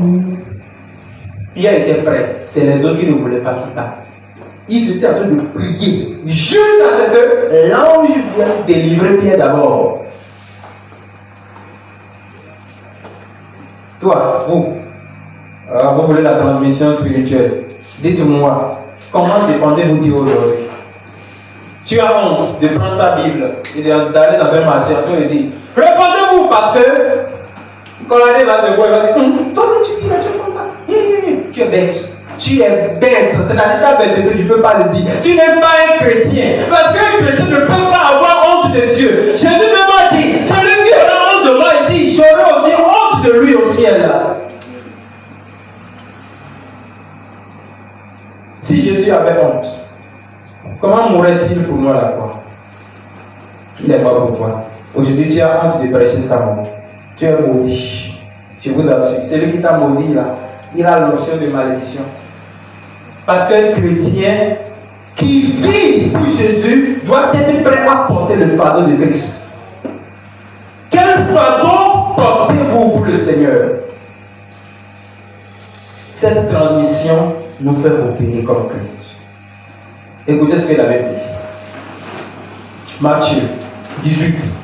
Pierre était prêt. C'est les autres qui ne voulaient pas qu'il parte. Ils étaient en train de prier jusqu'à ce que l'ange vienne délivrer Pierre d'abord. Toi, vous voulez la transmission spirituelle. Dites-moi, comment défendez-vous Dieu aujourd'hui? Tu as honte de prendre ta Bible et d'aller dans un marché et de dire: répondez-vous, parce que quand l'année va te voir, il va dire: toi tu dis la chose comme ça. Tu es bête. Tu es bête. C'est-à-dire ta bêteté, tu ne peux pas le dire. Tu n'es pas un chrétien. Parce qu'un chrétien ne peut pas avoir honte de Dieu. Jésus même a dit: celui qui aura honte de moi ici, j'aurai aussi honte de lui au ciel. Si Jésus avait honte, comment mourrait-il pour nous à la croix? Il est mort pour toi. Aujourd'hui, tu as honte de prêcher sa mort. Tu es maudit. Je vous assure. Celui qui t'a maudit là, il a l'onction de malédiction. Parce qu'un chrétien qui vit pour Jésus doit être prêt à porter le fardeau de Christ. Quel fardeau portez-vous pour le Seigneur? Cette transmission nous fait opérer comme Christ. Écoutez ce qu'il avait dit. Matthieu 18.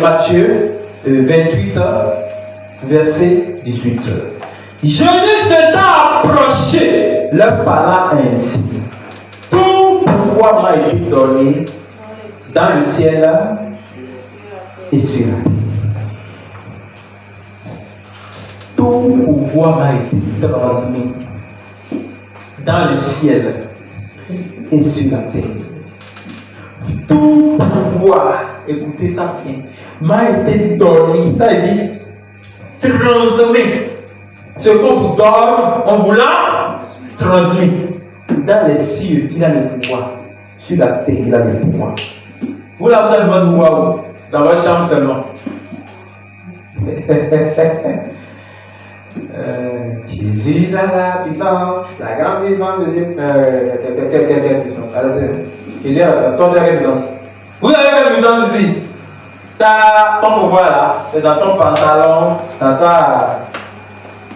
Matthieu 28, verset 18. Jésus s'étant approché, leur parla ainsi: tout pouvoir m'a été donné dans le ciel et sur la terre. Tout pouvoir m'a été transmis dans le ciel et sur la terre. Tout pouvoir, écoutez ça bien, m'a été donné, ça veut dire transmis. Ce qu'on vous donne, on vous l'a transmis. Dans les cieux, il a le pouvoir. Sur la terre, il a le pouvoir. Vous là, vous avez votre pouvoir où? Dans votre chambre seulement. Jésus a la puissance, la grande puissance de Dieu. Quelle puissance? Jésus a ton quelle puissance? Vous avez quelle puissance ici? Ton pouvoir là, c'est dans ton pantalon, dans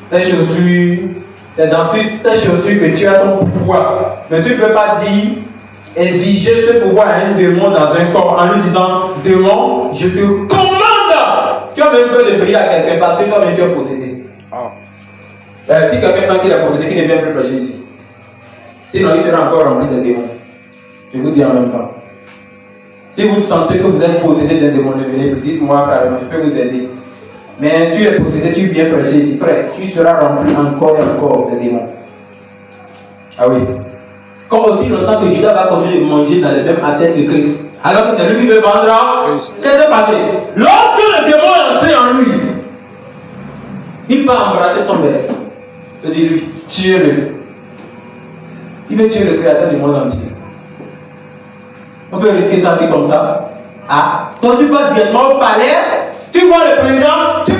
tes chaussures, c'est dans tes chaussures que tu as ton pouvoir. Mais tu ne peux pas dire, exiger ce pouvoir à un démon dans un corps en lui disant: démon, je te commande Tu as même peur de prier à quelqu'un parce que toi-même tu es possédé. Si quelqu'un sent qu'il est possédé, qu'il ne vient plus prêcher ici. Sinon, il sera encore rempli de démons. Je vous dis en même temps. Si vous sentez que vous êtes possédé d'un démon, venez, dites-moi carrément, je peux vous aider. Mais tu es possédé, tu viens prêcher ici, frère, tu seras rempli encore et encore de démons. Ah oui. Comme aussi longtemps que Judas va continuer de manger dans les mêmes assiettes que Christ. Alors que c'est lui qui veut vendre. Qu'est-ce qui s'est passé? Lorsque le démon est entré en lui, il va embrasser son maître. Il dit lui, tuez-le. Il veut tuer le créateur du monde entier. On peut risquer sa vie comme ça. Ah, quand tu vas directement au palais, tu vois le président, tu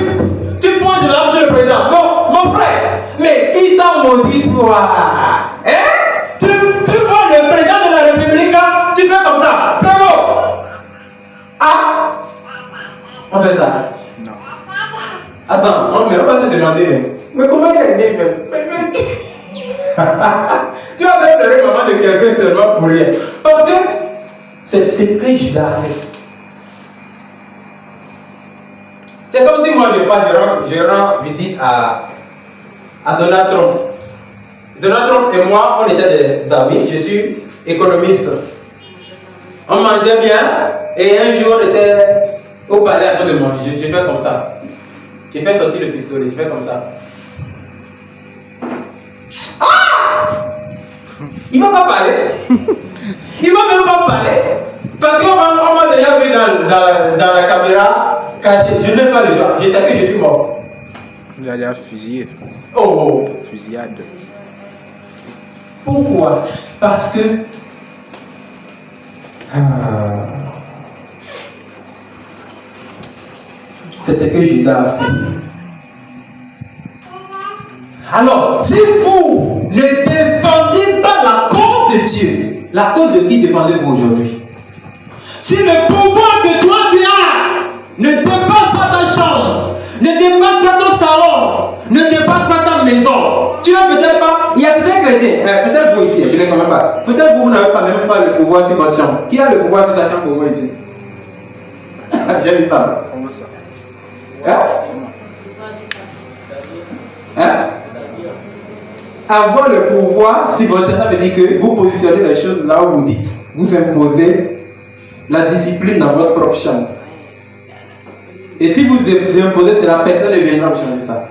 pointes de l'argent sur le président. Non, mon frère, mais qui t'a maudit toi? Hein? Tu vois le président de la République, tu fais comme ça. Bravo! Ah! On fait ça. Non. Attends, on ne va pas se demander, mais comment il est né même? Tu vas même pleurer maman de quelqu'un seulement pour rien. Parce que c'est ce que Judas a fait. C'est comme si moi je rends visite à Donald Trump. Donald Trump et moi, on était des amis, je suis économiste. On mangeait bien et un jour on était au palais en train de manger. J'ai fait comme ça. J'ai fait sortir le pistolet, j'ai fait comme ça. Ah! Il ne va pas parler. Il ne va même pas parler. Parce qu'on m'a déjà vu dans la caméra cachée. Je n'ai pas le genre. Je sais que je suis mort. Vous allez à fusiller. Oh! Fusillade. Pourquoi? Parce que c'est ce que Judas a fait. Alors, si vous ne défendez pas la cause de Dieu, la cause de qui défendez-vous aujourd'hui? Si le pouvoir que toi tu as ne dépasse pas ta chambre, ne dépasse pas ton salon, ne dépasse pas ta maison, tu n'as peut-être pas, il y a peut-être chrétiens, peut-être vous ici, je ne connais pas, peut-être vous n'avez pas même pas le pouvoir sur votre chambre. Qui a le pouvoir sur sa chambre pour vous ici? J'ai dit ça. Comment ça? Hein? Hein? Avoir le pouvoir, si votre chambre veut dire que vous positionnez les choses là où vous dites, vous imposez la discipline dans votre propre chambre. Et si vous imposez cela, personne ne viendra vous changer ça.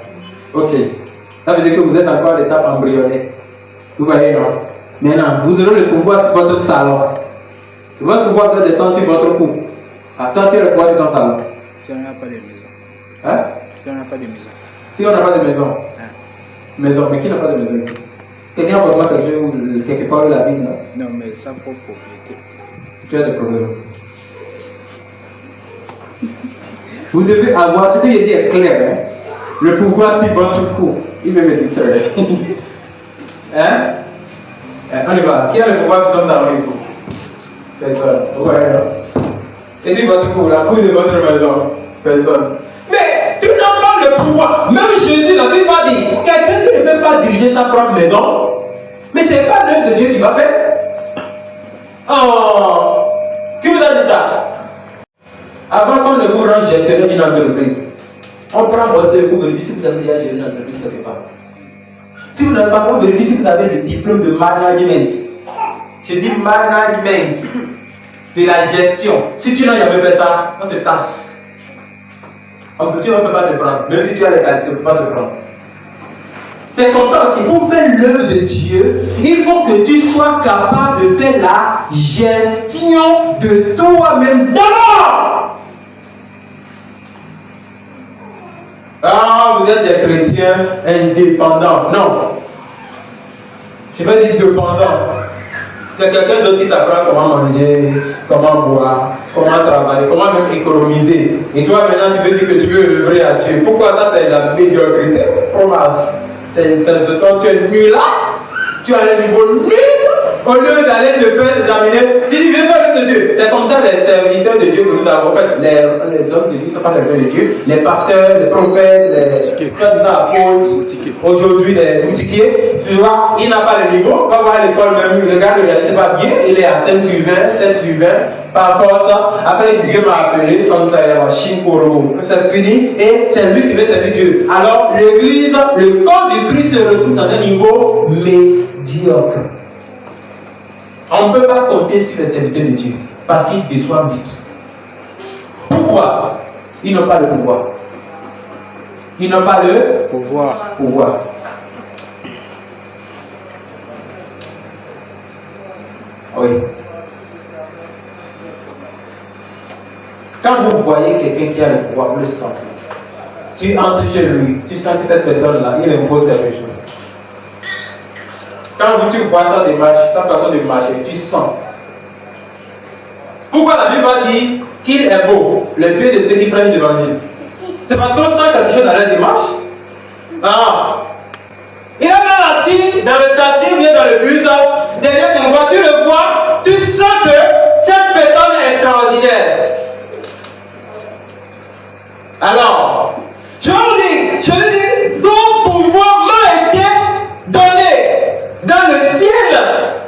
Ok. Ça veut dire que vous êtes encore à l'étape embryonnaire. Vous voyez, non? Maintenant, vous aurez le pouvoir sur votre salon. Votre pouvoir doit descendre sur votre cou. Attends, tu as le pouvoir sur ton salon. Si on n'a pas de maison. Hein? Si on n'a pas de maison. Si on n'a pas de maison. Hein? Maison, mais qui n'a pas de maison ici? Quelqu'un a forcément quelque part où la Bible, non? Non, mais sa propre propriété. Tu as des problèmes. Vous devez avoir, ce que je dis est clair, hein? Le pouvoir sur votre cou. Il veut me distraire. Hein? On y va. Qui a le pouvoir sur son salon ici? Personne. Ouais, non? Et sur votre cou, la cour de votre maison? Personne. Mais tu n'as pas le pouvoir. Même Jésus la Bible va dire, quelqu'un qui ne peut pas diriger sa propre maison, mais ce n'est pas l'œuvre de Dieu qui va faire. Oh! Qui vous a dit ça? Avant qu'on ne vous rende gestionnaire d'une entreprise, on prend votre CV pour vérifier si vous avez déjà géré une entreprise quelque part. Si vous n'avez pas, on vérifie si vous avez le diplôme de management. Je dis management, de la gestion. Si tu n'as jamais fait ça, on te casse. En plus, on ne peut pas te prendre. Même si tu as les qualités, on ne peut pas te prendre. C'est comme ça aussi. Pour faire l'œuvre de Dieu, il faut que tu sois capable de faire la gestion de toi-même d'abord. Ah, vous êtes des chrétiens indépendants. Non. Je vais dire dépendants. C'est quelqu'un d'autre qui t'apprend comment manger, comment boire, comment travailler, comment même économiser. Et toi maintenant tu veux dire que tu veux œuvrer à Dieu. Pourquoi ça c'est la médiocrité? Commence. C'est quand tu es nul là, tu as un niveau nul, au lieu d'aller te faire examiner, tu dis viens faire l'œuvre de Dieu. C'est comme ça les serviteurs de Dieu Dieu que nous avons fait, les hommes de Dieu ne sont pas serviteurs de Dieu, les pasteurs, les prophètes, les apôtres, aujourd'hui les boutiquiers, tu vois, il n'a pas le niveau. Quand on va à l'école, même le gars ne reste pas bien, il est à 5 sur 20, 7 sur 20, par force. Après, Dieu m'a appelé, son Shinkoro, c'est fini, et c'est lui qui veut servir Dieu. Alors, l'église, le corps du Christ se retrouve dans un niveau médiocre. On ne peut pas compter sur les serviteurs de Dieu parce qu'ils déçoivent vite. Pourquoi? Ils n'ont pas le pouvoir. Ils n'ont pas le pouvoir. Oui. Quand vous voyez quelqu'un qui a le pouvoir, vous le sentez. Tu entres chez lui, tu sens que cette personne-là, il impose quelque chose. Quand tu vois sa démarche, sa façon de marcher, tu sens. Pourquoi la Bible va dire qu'il est beau, le pied de ceux qui prennent l'évangile? C'est parce qu'on sent quelque chose dans leur démarche. Ah. Il est même assis dans le taxi ou bien dans le bus, derrière ton voix, tu le vois, tu sens que cette personne est extraordinaire. Alors, je vous dis, ton pouvoir m'a été donné dans le ciel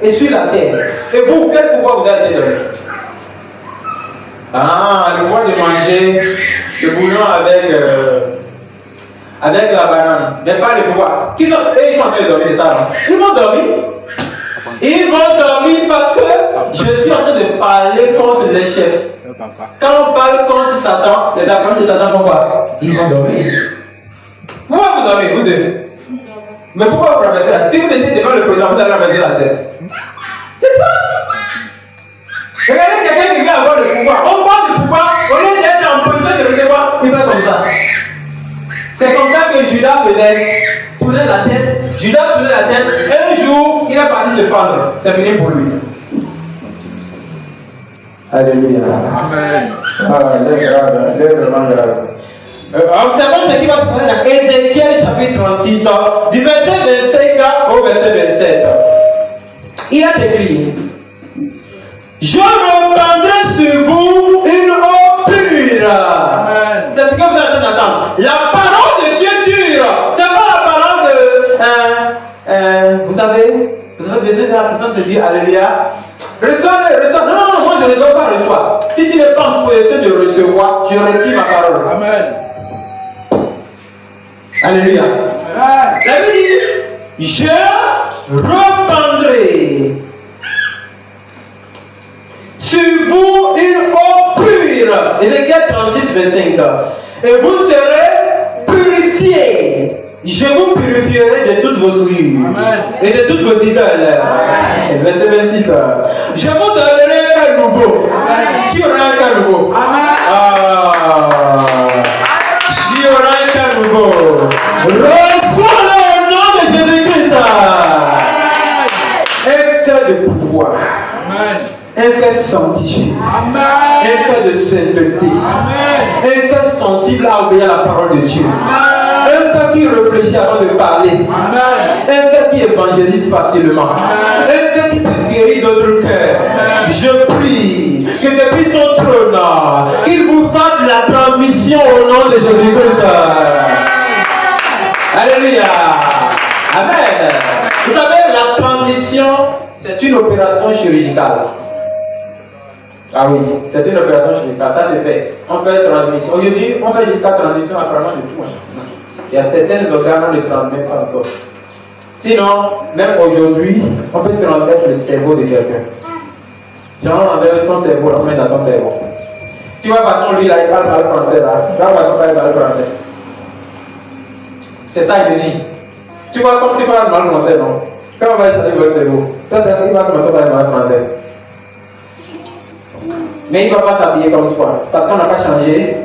et sur la terre. Et vous, quel pouvoir vous a été donné? Ah, le pouvoir de manger le bouillon avec la banane. Mais pas le pouvoir. Ils sont en train de dormir, c'est ça, non? Ils vont dormir. Ils vont dormir parce que je suis en train de parler contre les chefs. Quand on parle contre Satan, les apôtres de Satan vont quoi? Ils vont dormir. Pourquoi vous dormez, vous deux? Mais pourquoi vous rabaissez la tête? Si vous étiez devant le président, vous allez rabaisser la tête. C'est ça! Regardez quelqu'un qui vient avoir le pouvoir. On parle du pouvoir, au lieu d'être en position de recevoir, il va comme ça. C'est comme ça que Judas faisait. Tournait la tête. Judas tournait la tête. Un jour, il est parti se pendre. C'est fini pour lui. Alléluia. Amen. Ah, il est vraiment grave. Observons ce qui va se passer dans Ézéchiel chapitre 36, du verset 25 au verset 27. Il a écrit: je répandrai sur vous une eau pure. C'est ce que vous êtes en train d'entendre. La parole de Dieu dure. C'est pas la parole de. Vous avez besoin de la présence de Dieu. Alléluia. Reçois-le. Non, moi je ne dois pas recevoir. Si tu n'es pas en position de recevoir, je retire ma parole. Amen. Alléluia. La Bible dit: je répandrai sur vous une eau pure. Ézéchiel 36, 25. Et vous serez purifiés. Je vous purifierai de toutes vos souillures. Et de toutes vos idoles. Verset 26. Je vous donnerai un cœur nouveau. Tu auras un cœur nouveau. Tu auras un cœur nouveau. Reçois-le au nom de Jésus-Christ. Un cœur de pouvoir. Un cœur sanctifié. Un cœur de sainteté. Un cœur sensible à obéir à la parole de Dieu. Un cœur qui réfléchit avant de parler. Un cœur qui évangélise facilement. Un cœur qui peut guérir d'autres cœurs. Je prie que depuis son trône, qu'il vous fasse la transmission au nom de Jésus-Christ. Alléluia. Amen. Vous savez, la transmission, c'est une opération chirurgicale. Ah oui, c'est une opération chirurgicale, ça se fait. On fait transmission. Aujourd'hui, on fait jusqu'à transmission apparemment de tout. Il y a certains organes, on ne les transmet pas encore. Sinon, même aujourd'hui, on peut transmettre le cerveau de quelqu'un. Genre, on enlève son cerveau, on met dans ton cerveau. Tu vois, façon, lui, là, il parle mal français, là. Là, on va parler mal français. C'est ça, il me dit. Tu vois, comme tu parles mal français, non? Quand on va changer votre cerveau, toi, il va commencer à parler mal français. Mais il ne va pas s'habiller comme toi, parce qu'on n'a pas changé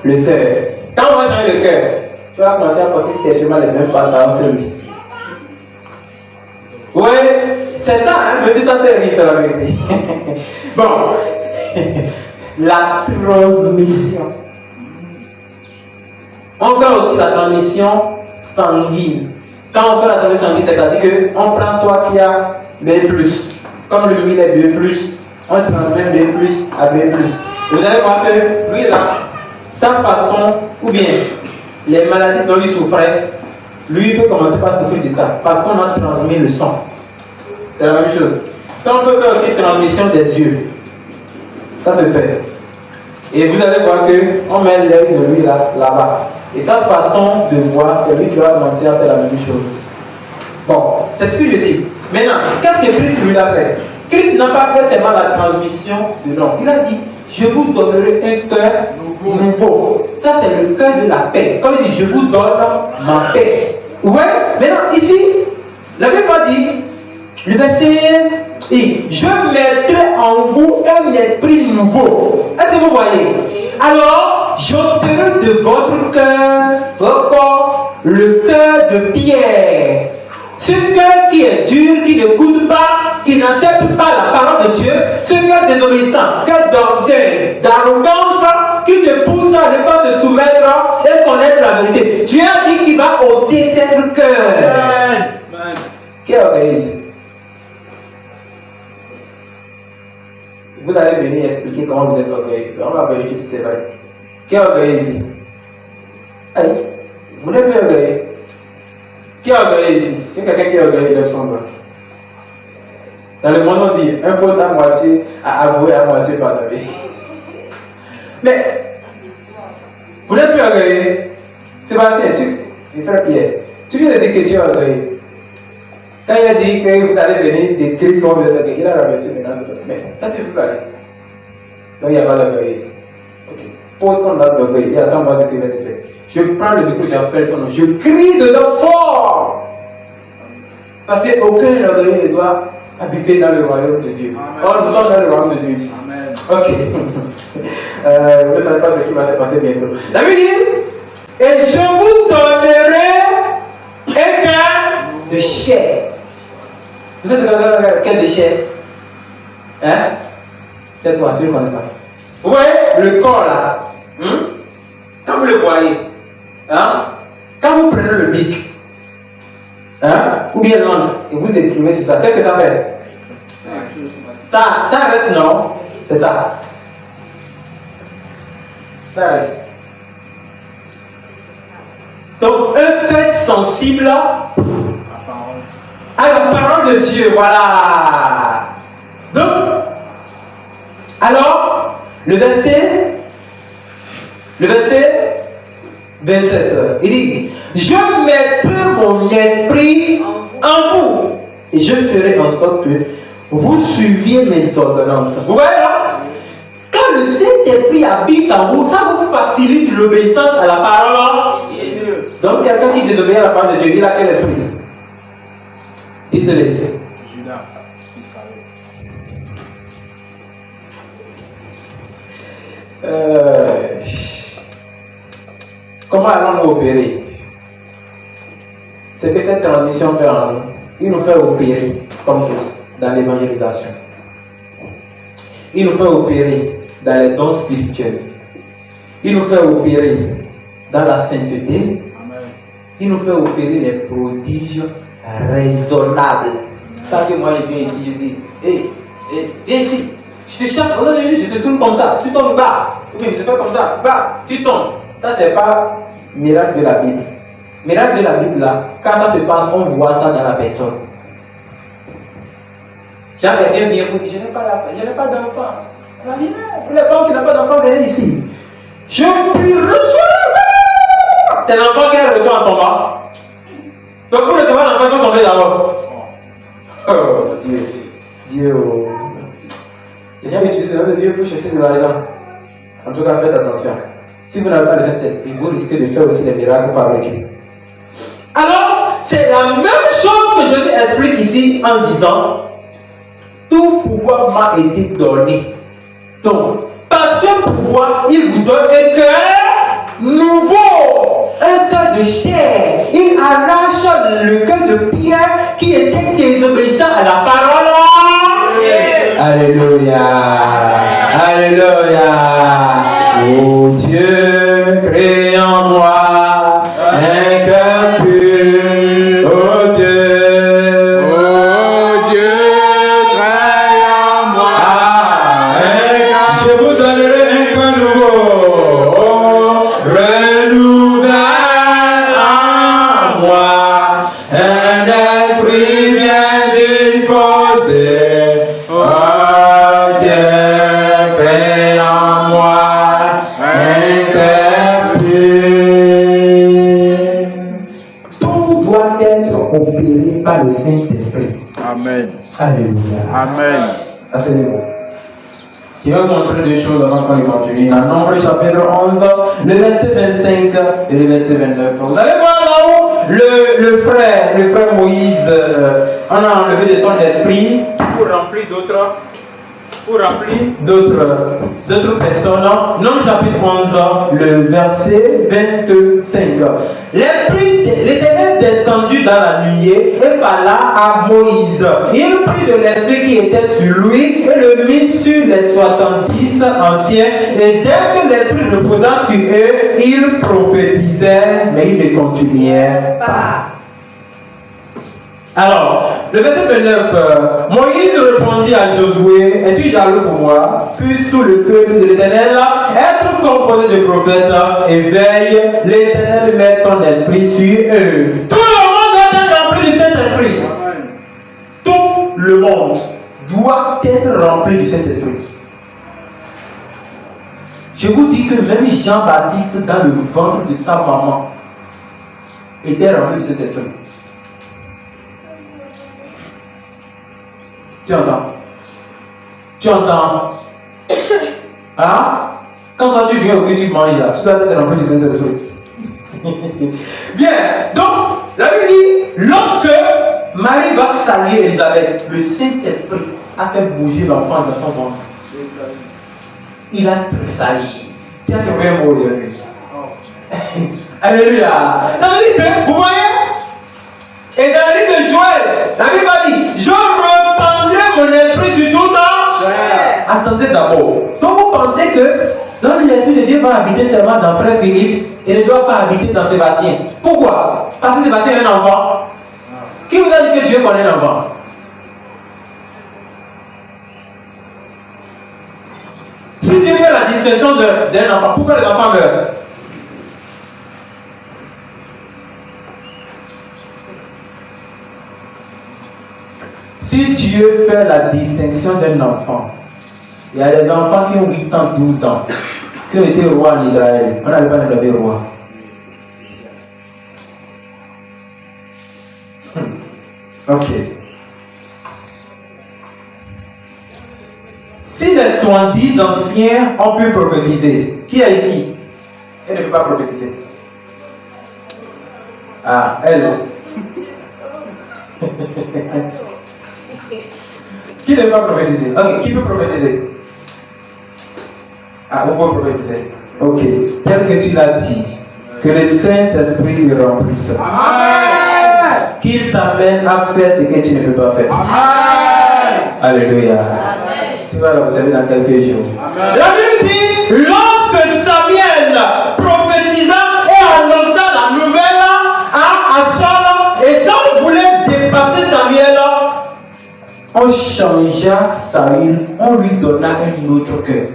le cœur. Quand on va changer le cœur, tu vas commencer à porter tes chemins les mêmes pantalons que lui. Oui, c'est ça, hein, mais c'est ça, c'est la vérité. Bon, la transmission. On fait aussi la transmission sanguine. Quand on fait la transmission sanguine, c'est-à-dire qu'on prend toi qui as B+, comme le mille est B+, on transmet B plus à B plus. Vous allez voir que lui là, sa façon, ou bien les maladies dont il souffrait, lui peut commencer par souffrir de ça, parce qu'on a transmis le sang. C'est la même chose. Quand on peut faire aussi transmission des yeux, ça se fait. Et vous allez voir qu'on met l'œil de lui là-bas. Et sa façon de voir, c'est lui qui va commencer à faire la même chose. Bon, c'est ce que je dis. Maintenant, qu'est-ce que Christ lui a fait? Christ n'a pas fait seulement la transmission de l'homme. Il a dit, je vous donnerai un cœur nouveau. Ça, c'est le cœur de la paix. Quand il dit, je vous donne ma paix. Ouais, maintenant, ici, la Bible dit, le verset, je mettrai en vous un esprit nouveau. Est-ce que vous voyez? Alors, j'ôterai de votre corps, le cœur de pierre. Ce cœur qui est dur, qui n'écoute pas, qui n'accepte pas la parole de Dieu, ce cœur désobéissant, cœur d'orgueil, d'arrogance, qui te pousse à ne pas te soumettre et connaître la vérité. Dieu a dit qu'il va ôter cette cœur. Qui est orgueilleux ici? Vous allez venir expliquer comment vous êtes orgueilleux. On va vérifier si c'est vrai. Qui est orgueilleux ici? Allez, vous n'êtes pas orgueilleux. Qui est orgueilleux ici? Il y a quelqu'un qui est orgueilleux dans son bras. Dans le monde, on dit un faute à moitié, à avouer à moitié pardonner. Mais, vous n'êtes plus orgueilleux. Sébastien, mon frère Pierre, tu viens de dire que tu es orgueilleux. Quand il a dit que vous allez venir décrire comment vous êtes orgueilleux, il a rabaissé maintenant. Mais, là tu peux parler. Donc il n'y a pas d'orgueil. Ok. Pose ton date d'orgueil et attends voir ce qu'il va te faire. Je prends le micro, j'appelle ton nom. Je crie dedans fort. Parce qu'aucun orgueilleux ne doit habiter dans le royaume de Dieu. Or, nous sommes dans le royaume de Dieu. Amen. Ok. Vous ne savez pas ce qui va se passer bientôt. La Bible dit, et je vous donnerai un cœur de chair. Vous savez ce que c'est un cœur de chair? Hein? Tais-toi, tu ne le connais pas. Vous voyez le corps là? Quand vous le voyez, hein? Quand vous prenez le bic, hein? Ou bien l'encre, et vous écrivez sur ça, qu'est-ce que ça fait? Ça reste, non? C'est ça. Ça reste. Donc, un cœur sensible à la parole de Dieu, voilà. Donc, alors, le verset 27, il dit, je mettrai mon esprit en vous et je ferai en sorte que vous suiviez mes ordonnances. Vous voyez là? Quand le Saint-Esprit habite en vous, ça vous facilite l'obéissance à la parole de Dieu. Donc quelqu'un qui désobéit à la parole de Dieu, il a quel esprit? Dites-le. Judas Iscariot. Comment allons-nous opérer? C'est que cette transition fait en nous. Il nous fait opérer comme Christ dans l'évangélisation. Il nous fait opérer dans les dons spirituels. Il nous fait opérer dans la sainteté. Amen. Il nous fait opérer les prodiges raisonnables. Tant que moi je viens ici, je dis, viens ici. Je te cherche, au nom de Jésus, je te tourne comme ça. Tu tombes bas. Oui, je te fais comme ça. Bas. Tu tombes. Ça, c'est pas miracle de la Bible. Miracle de la Bible, là, quand ça se passe, on voit ça dans la personne. Quand quelqu'un vient pour dire, je n'ai pas d'enfant. On va dire, pour les femmes qui n'ont pas d'enfant, venez ici. Je puis recevoir. C'est l'enfant qu'elle reçoit en tombant. Donc pour recevoir l'enfant, il faut tomber d'abord. Oh Dieu. Dieu. Les gens utilisent le nom de Dieu pour chercher de l'argent. En tout cas, faites attention. Si vous n'avez pas le Saint-Esprit, vous risquez de faire aussi des miracles fabriqués. Alors, c'est la même chose que Jésus explique ici en disant, tout pouvoir m'a été donné. Donc, par ce pouvoir, il vous donne un cœur nouveau, un cœur de chair. Il arrache le cœur de pierre qui était désobéissant à la parole. Alléluia. Alléluia. Oh Dieu, crée en moi un cœur pur. Oh Dieu, crée en moi Amen. À ce niveau. Je vais vous montrer deux choses avant qu'on continue. Dans Nombre chapitre 11, le verset 25 et le verset 29. Vous allez voir là où le frère Moïse, on a enlevé de son esprit pour remplir d'autres personnes. Nombre chapitre 11, le verset 25. L'Éternel descendu dans la nuée et parla à Moïse. Il prit de l'esprit qui était sur lui et le mit sur les 70 anciens. Et dès que l'esprit reposa sur eux, ils prophétisaient, mais ils ne continuaient pas. Alors, le verset 29, Moïse répondit à Josué, es-tu jaloux pour moi? Puisse tout le peuple de l'Éternel être composé de prophètes et veille, l'Éternel met son esprit sur eux. Tout le monde doit être rempli du Saint-Esprit. Tout le monde doit être rempli du Saint-Esprit. Je vous dis que même Jean-Baptiste, dans le ventre de sa maman, était rempli du Saint-Esprit. Tu entends? Tu entends? Hein? Quand toi tu viens au que tu manges là, tu dois être rempli du Saint-Esprit. Bien, donc la Bible dit, lorsque Marie va saluer Elisabeth, le Saint-Esprit a fait bouger l'enfant dans son ventre. Il a tressailli. Tiens, tu veux un mot aujourd'hui. Alléluia. Ça veut dire que, vous voyez? Et dans le livre de Joël, la Bible a dit, je répandrai mon esprit sur tout temps. Attendez d'abord. Donc vous pensez que dans l'esprit de Dieu va habiter seulement dans frère Philippe et ne doit pas habiter dans Sébastien. Pourquoi? Parce que Sébastien est un enfant. Qui vous a dit que Dieu connaît l'enfant? Si Dieu fait la distinction d'un enfant, pourquoi les enfants meurent? Si Dieu fait la distinction d'un enfant, il y a des enfants qui ont 8 ans, 12 ans, qui ont été rois en Israël. On n'avait pas nommé roi. Ok. Si les 70 anciens ont pu prophétiser, qui est ici? Elle ne peut pas prophétiser. Ah, elle. Qui ne peut pas prophétiser? Ok, qui peut prophétiser? Ah, vous pouvez prophétiser. Ok, tel que tu l'as dit, que le Saint-Esprit te remplisse. Amen. Qu'il t'amène à faire ce que tu ne peux pas faire. Amen. Alléluia. Amen. Tu vas l'observer dans quelques jours. Amen. La Bible dit, lorsque Samuel prophétisa et annonça la nouvelle à Saul, et Saul voulait dépasser Samuel, on changea Saül, on lui donna un autre cœur.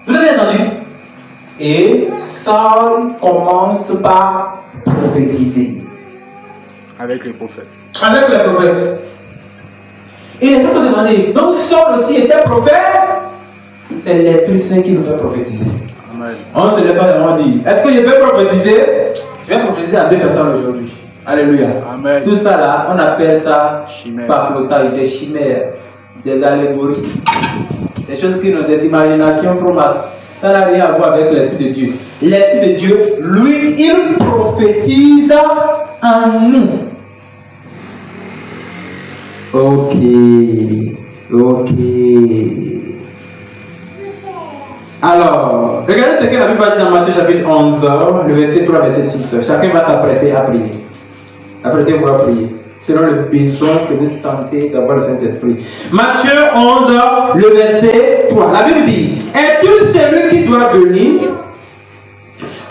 Vous avez entendu? Et Saul commence par prophétiser. Avec les prophètes. Avec les prophètes. Et les gens me demandaient, donc Saul aussi était prophète? C'est l'Esprit Saint qui nous fait prophétiser. Amen. On se lève pas et on dit, est-ce que je peux prophétiser? Je vais prophétiser à 2 personnes aujourd'hui. Alléluia. Amen. Tout ça là, on appelle ça par flottage, des chimères, des allégories, des choses qui ont des imaginations trop basses. Ça n'a rien à voir avec l'Esprit de Dieu. L'Esprit de Dieu, lui, il prophétise en nous. Ok. Alors, regardez ce que la Bible dit dans Matthieu chapitre 11, le verset 3, verset 6. Chacun va s'apprêter à prier. Apprêtez-vous à prier, selon le besoin que vous sentez d'avoir le Saint-Esprit. Matthieu 11, le verset 3. La Bible dit, est-tu celui qui doit venir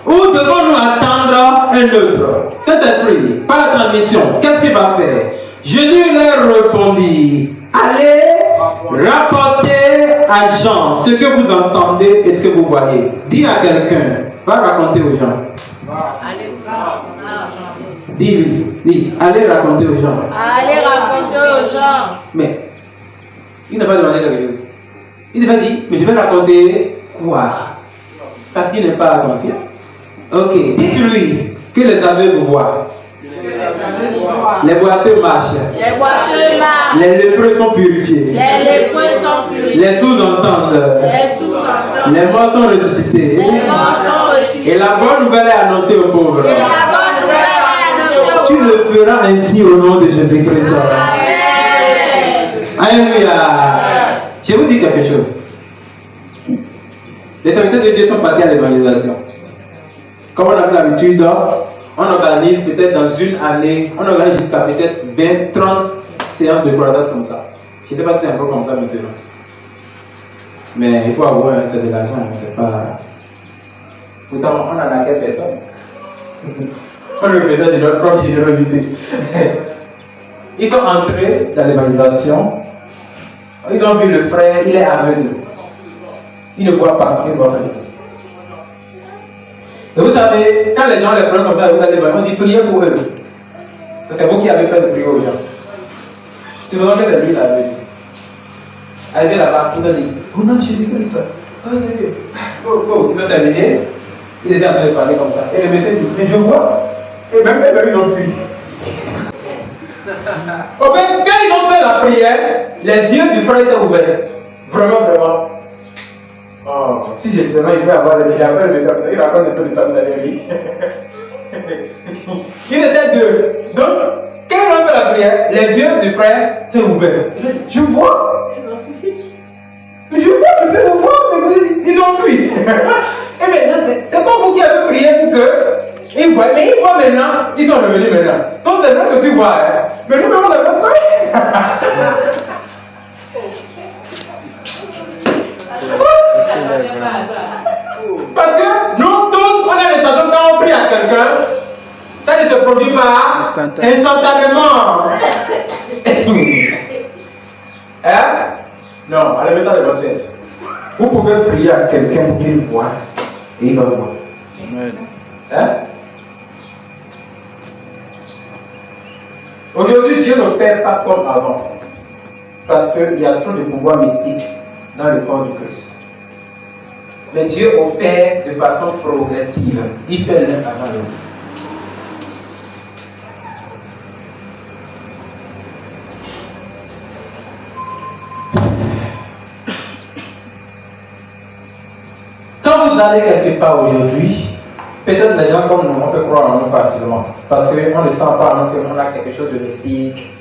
ou devons-nous attendre un autre? Saint-Esprit, par la transmission, qu'est-ce qu'il va faire? Jésus leur répondit, allez rapporter à Jean ce que vous entendez et ce que vous voyez. Dis à quelqu'un, va raconter aux gens. Dis, allez raconter aux gens. Allez raconter aux gens. Mais, il n'a pas demandé quelque chose. Il n'a pas dit, mais je vais raconter quoi? Parce qu'il n'est pas conscient. Ok, dites-lui que les aveugles voient. Les boiteux marchent. Les boiteux marchent. Les lépreux sont purifiés. Les lépreux sont purifiés. Les sourds entendent. Les sourds entendent. Les morts sont ressuscités. Les morts sont ressuscités. Et la bonne nouvelle est annoncée aux pauvres. Et la bonne nouvelle est annoncée aux Tu pauvres. le feras ainsi au nom de Jésus-Christ. Amen. Alléluia. Je vous dis quelque chose. Les serviteurs de Dieu sont partis à l'évangélisation. Comme on a l'habitude, on organise peut-être dans une année, on organise jusqu'à peut-être 20, 30 séances de croisade comme ça. Je ne sais pas si c'est encore comme ça maintenant. Mais il faut avoir, hein, c'est de l'argent, c'est pas. Pourtant, on n'en a qu'à personne. On le faisait de notre propre générosité. Ils sont entrés dans l'évangélisation. Ils ont vu le frère, il est aveugle. Il ne voit pas, il ne voit pas du tout. Et vous savez, quand les gens les prennent comme ça, vous allez voir, on dit priez pour eux. C'est vous qui avez fait de prier aux gens. Tu me que c'est lui l'aveugle. Arrivé là-bas, vous avez dit, au nom de Jésus-Christ. Ils ont terminé. Ils étaient en train de parler comme ça. Et le monsieur dit, mais je vois. Et même ils ont fui. En fait, quand ils ont fait la prière, les yeux du frère s'est ouverts. Vraiment, vraiment. Oh, si je vraiment il peut avoir des milliards, il raconte un peu de ça derrière lui. Ils étaient deux. Donc, quand ils ont fait la prière, les yeux du frère s'est ouverts. Je vois. Mais je vois, je peux le voir, mais ils ont fui. Et mais c'est pas vous qui avez prié pour que. Ils voient, mais ils voient maintenant, ils sont revenus maintenant. Donc c'est vrai que tu vois, hein. Mais nous-mêmes on avait pris. Parce que nous tous, on a l'intention quand on prie à quelqu'un, ça ne se produit pas instantanément. Hein? Non, allez mettre dans votre tête. Vous pouvez prier à quelqu'un pour qu'il voit et il va voir. Amen. Hein? Aujourd'hui, Dieu ne fait pas comme avant. Parce qu'il y a trop de pouvoir mystique dans le corps du Christ. Mais Dieu opère de façon progressive. Il fait l'un avant l'autre. Quand vous allez quelque part aujourd'hui, peut-être les gens comme nous, on peut croire en nous facilement. Parce qu'on ne sent pas en nous qu'on a quelque chose de mystique.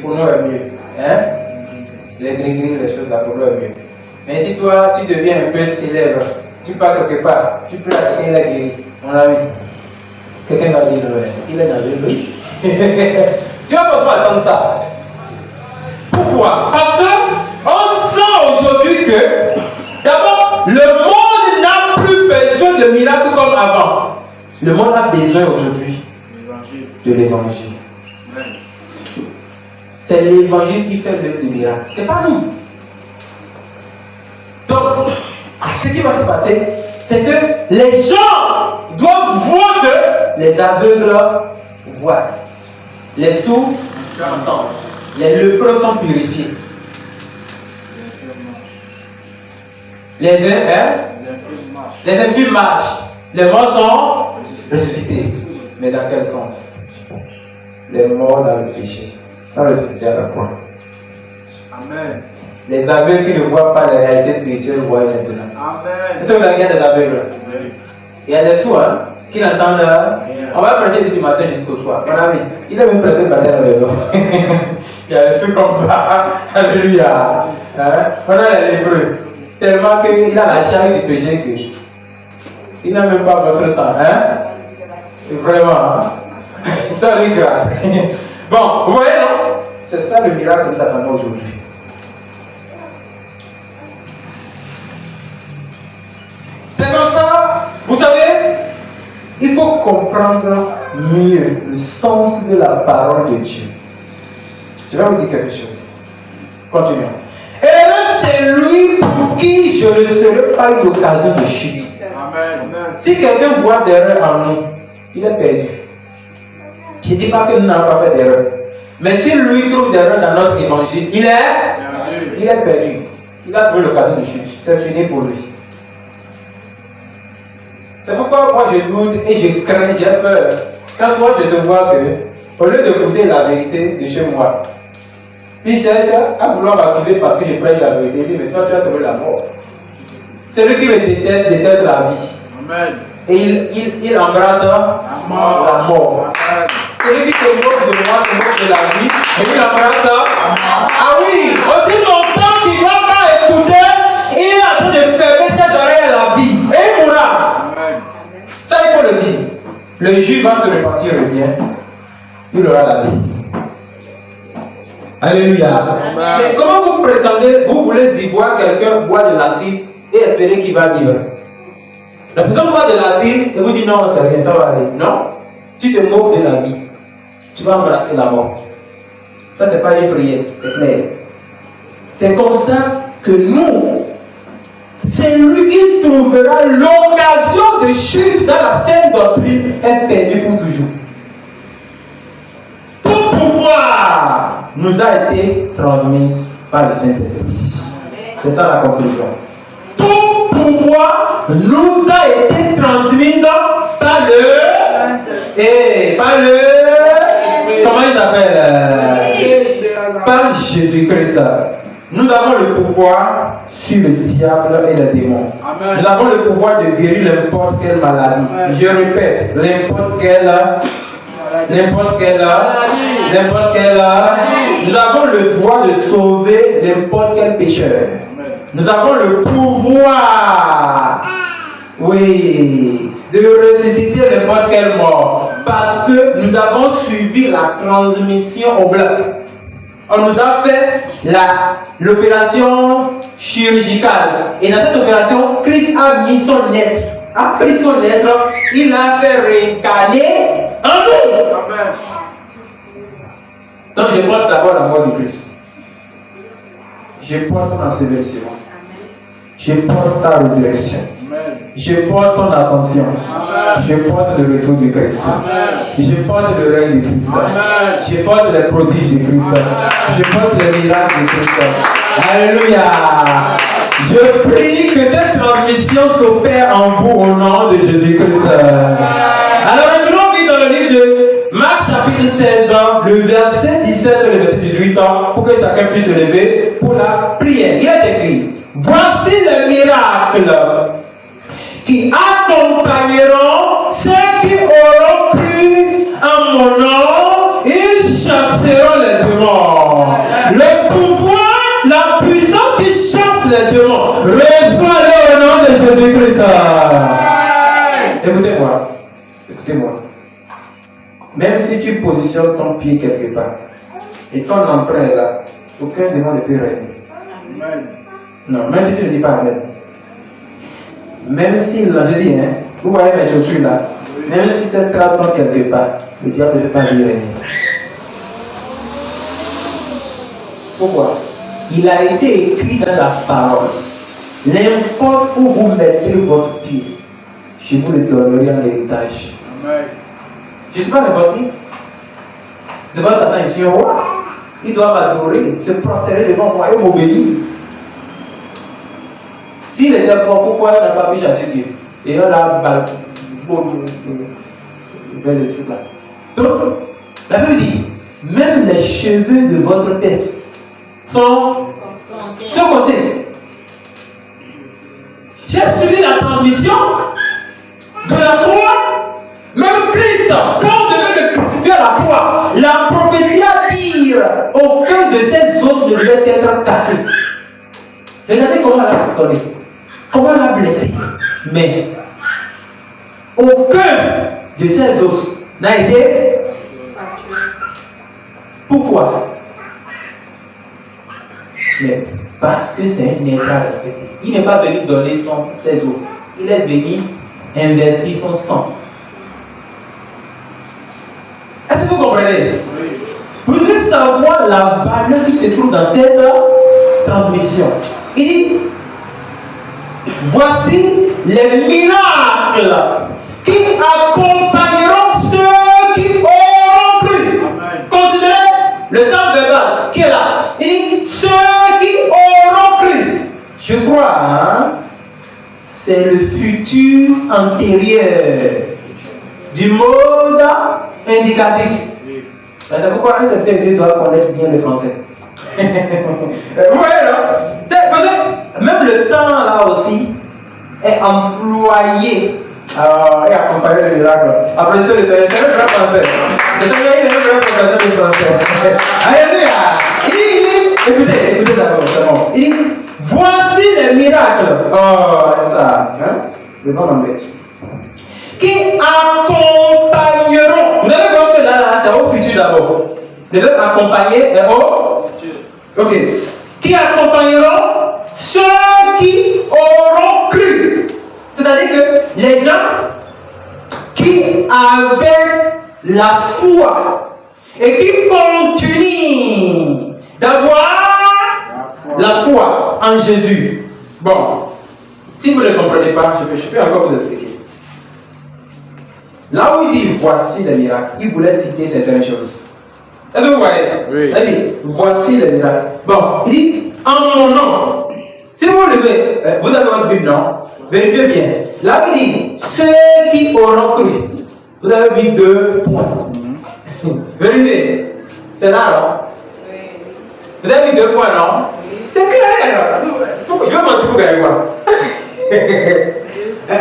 Pour nous, est mieux. Hein? Les gris-gris, les choses là, pour nous, est mieux. Mais si toi, tu deviens un peu célèbre, tu pars quelque part, tu peux à quelqu'un, il est guéri. Mon ami, quelqu'un va dire, il est dans une ruche. Tu vas pas attendre ça. Pourquoi? Parce que on sent aujourd'hui que, d'abord, le monde n'a plus besoin de miracles comme avant. Le monde a besoin aujourd'hui de l'évangile. C'est l'évangile qui fait l'œuvre du miracle. C'est pas nous. Donc, ce qui va se passer, c'est que les gens doivent voir que les aveugles voient, les sourds entendent, les lépreux sont purifiés, les infirmes marchent, les morts sont ressuscités. Mais dans quel sens? Les morts dans le péché sont ressuscités à la croix. Amen. Les aveugles qui ne voient pas la réalité spirituelle voient maintenant. Amen. Est-ce que vous avez des aveugles? Oui. Il y a des sourds hein, qui n'entendent. On va prêcher du matin jusqu'au soir. Mon ami, il a même prêté le matin avec nous. Il y a des sourds comme ça. Alléluia. Hein? On a les lépreux. Tellement qu'il a la charge du péché que il n'a même pas votre temps. Hein? Vraiment. Hein? Ça lui gratte. Bon, vous voyez, non? C'est ça le miracle que nous attendons aujourd'hui. C'est comme ça, vous savez, il faut comprendre mieux le sens de la parole de Dieu. Je vais vous dire quelque chose. Continuons. Et c'est lui pour qui je ne serai pas une occasion de chute. Amen. Si quelqu'un voit d'erreur en nous, il est perdu. Je ne dis pas que nous n'avons pas fait d'erreur. Mais si lui trouve d'erreur dans notre évangile, il est perdu. Il a trouvé l'occasion de chute. C'est fini pour lui. C'est pourquoi moi je doute et je crains, j'ai peur Quand toi, je te vois que, au lieu d'écouter la vérité de chez moi, tu cherches à vouloir m'accuser parce que je prêche la vérité. Il dit, mais toi, tu as trouvé la mort. Celui qui me déteste, déteste la vie. Amen. Et il embrasse la mort. Celui qui se moque de moi se moque de la vie. Et il embrasse. Ah oui, aussi longtemps qu'il ne va pas écouter, il est en train de fermer ses oreilles à la vie. Et il mourra. Amen. Ça, il faut le dire. Le juif va se repentir et bien. Il aura la vie. Alléluia. Mais comment vous prétendez, vous voulez dire voir quelqu'un boire de l'acide et espérer qu'il va vivre? La personne boit de l'acide et vous dit non, c'est rien, ça va aller. Non, tu te moques de la vie. Tu vas embrasser la mort. Ça, c'est pas une prière, c'est clair. C'est comme ça que nous, c'est lui qui trouvera l'occasion de chute dans la saine doctrine est perdu pour toujours. Tout pouvoir nous a été transmis par le Saint-Esprit. C'est ça la conclusion. Tout pouvoir nous a été transmis par comment il s'appelle? Par Jésus-Christ. Nous avons le pouvoir sur le diable et les démons. Amen. Nous avons le pouvoir de guérir n'importe quelle maladie. Amen. Je répète, n'importe quelle. Nous avons le droit de sauver n'importe quel pécheur. Amen. Nous avons le pouvoir, oui, de ressusciter n'importe quel mort. Parce que nous avons suivi la transmission au bloc. On nous a fait l'opération chirurgicale. Et dans cette opération, Christ a mis son être, a pris son être, il l'a fait réincarner en nous. Amen. Donc je porte d'abord la mort de Christ. Je porte son ensevelissement. Je porte sa résurrection. Amen. Je porte son ascension. Amen. Je porte le retour du Christ. Amen. Je porte le règne du Christ. Amen. Je porte les prodiges du Christ. Amen. Je porte les miracles du Christ. Alléluia. Je prie que cette transmission s'opère en vous au nom de Jésus-Christ. Alors maintenant, on vit dans le livre de Marc chapitre 16, le verset 17 et le verset 18, pour que chacun puisse se lever pour la prière. Il est écrit, voici les miracles qui accompagneront ceux qui auront cru en mon nom, ils chasseront les démons. Le pouvoir, la puissance qui chasse les démons, reçois-le au nom de Jésus-Christ. Écoutez-moi, écoutez-moi. Même si tu positionnes ton pied quelque part et ton emprunt est là, aucun démon ne peut régner. Amen. Non, même si tu ne dis pas Amen. Même si, là, je dis, vous voyez mes chaussures là, même si cette trace sont quelque part, le diable ne peut pas y régner. Pourquoi? Il a été écrit dans la parole. N'importe où vous mettrez votre pied, je vous le donnerai en héritage. Amen. Je ne suis pas n'importe qui. Devant Satan, je suis un roi. Ils doivent m'adorer, se prosterner devant moi et m'obéir. S'il était fort, pourquoi il n'a pas pu chasser Dieu? Et on a c'est le truc là. Donc, la Bible dit, même les cheveux de votre tête sont comptés. J'ai suivi la transmission de la croix. Même Christ, quand on devait le crucifier à la croix, la prophétie a dit aucun de ses os ne devait être cassé. Regardez comment elle a bastonné, comment elle a blessé. Mais aucun de ses os n'a été. Pourquoi? Mais parce que c'est un être à respecter. Il n'est pas venu donner ses os. Il est venu investir son sang. Est-ce que vous comprenez? Oui. Vous devez savoir la valeur qui se trouve dans cette transmission. Il dit, voici les miracles qui accompagneront ceux qui auront cru. Amen. Considérez le temps verbal qui est là. Il dit, ceux qui auront cru. Je crois, c'est le futur antérieur du monde indicatif. C'est pourquoi un serviteur de Dieu doit connaître bien le français. Vous voyez là? Même le temps là aussi est employé et accompagné de miracles. Après c'est le vrai français. Le Seigneur il est le vrai professeur de français. Alléluia. Écoutez d'abord, c'est bon. Il dit, voici les miracles. Oh, ça. Hein? Le nom m'embête. Qui accompagneront. Vous allez voir que là, c'est au futur d'abord. Le verbe accompagner est au futur. Ok. Qui accompagneront ceux qui auront cru. C'est-à-dire que les gens qui avaient la foi et qui continuent d'avoir la foi en Jésus. Bon, si vous ne comprenez pas, je peux encore vous expliquer. Là où il dit voici les miracles, il voulait citer certaines choses. Est-ce que vous voyez? Oui. Il dit voici les miracles. Bon, il dit en mon nom. Si vous levez, vous avez votre Bible, non? Vérifiez bien. Là où il dit ceux qui auront cru. Vous avez vu 2 points. Vérifiez. C'est là, non? Vous avez vu 2 points, non? C'est clair. Je vais mentir pour gagner quoi?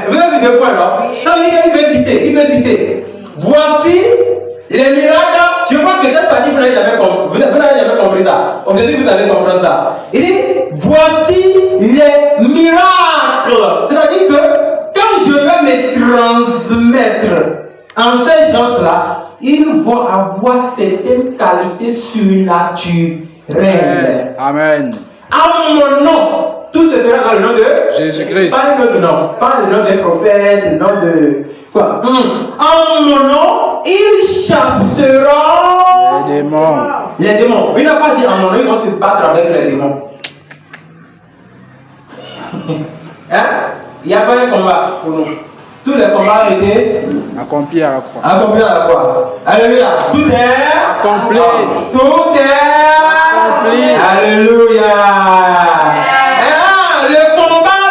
Vous avez vu 2 points, non? Non, il veut citer. Voici les miracles. Je vois que cette partie, vous n'avez jamais compris ça. Aujourd'hui, vous allez comprendre ça. Il dit, voici les miracles. C'est-à-dire que quand je vais me transmettre en ces gens-là, ils vont avoir certaines qualités surnaturelles. Amen. En mon nom, tout se fera dans le nom de Jésus-Christ. Pas le nom de nom, pas le nom des prophètes, le nom de quoi. En mon nom, ils chasseront les démons. Les démons. Il n'a pas dit en mon nom, ils vont se battre avec les démons. Hein? Il n'y a pas un combat pour nous. Tous les combats étaient accomplis à la croix. Accomplis à la croix. Alléluia. Tout est accompli. Tout est accompli. Alléluia. Le combat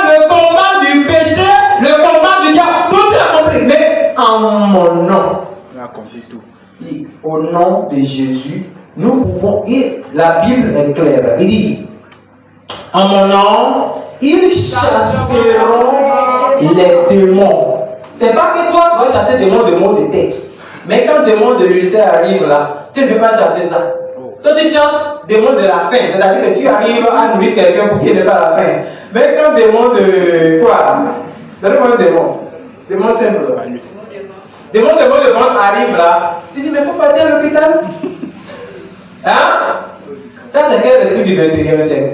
du péché, le combat du diable, tout est accompli. Mais en mon nom. Il a accompli tout. Il dit, au nom de Jésus, nous pouvons. La Bible est claire. Il dit, en mon nom, ils chasseront les démons. C'est pas que toi tu vas chasser des démons de tête. Mais quand des démons de l'ulcère arrivent là, tu ne peux pas chasser ça. Toi tu chasses des démons de la faim. C'est-à-dire que tu arrives à nourrir quelqu'un pour qu'il n'ait pas la faim. Mais quand des démons de quoi? Donnez-moi un démon. Démon simple. Des démons de vente arrivent là. Tu dis mais il faut partir à l'hôpital. Hein? Ça c'est quel esprit du 21e siècle?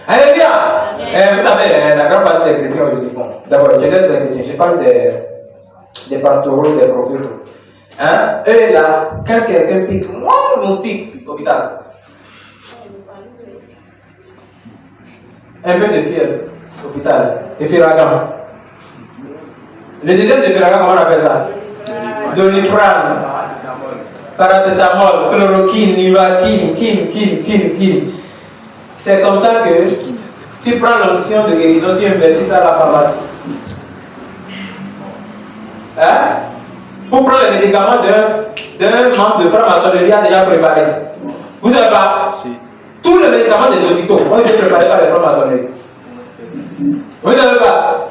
Alléluia. Vous savez, la grande partie des chrétiens aujourd'hui, bon, d'abord, je laisse les chrétiens, je parle des pastoraux, des prophètes. Hein? Eux là, quand quelqu'un pique, mon moustique, hôpital. Un peu de fièvre, hôpital. Et Firagan. Le deuxième de Firagan, comment on appelle ça? Doliprane. Paracétamol, chloroquine, nivaquine, kin. C'est comme ça que tu prends l'onction de guérison, tu investis ça à la pharmacie. Hein? Pour prendre les médicaments d'un membre de franc-maçonnerie a déjà préparé. Vous ne savez pas? Si. Tous les médicaments des hôpitaux ont été préparés par les francs-maçonneries. Vous ne savez pas?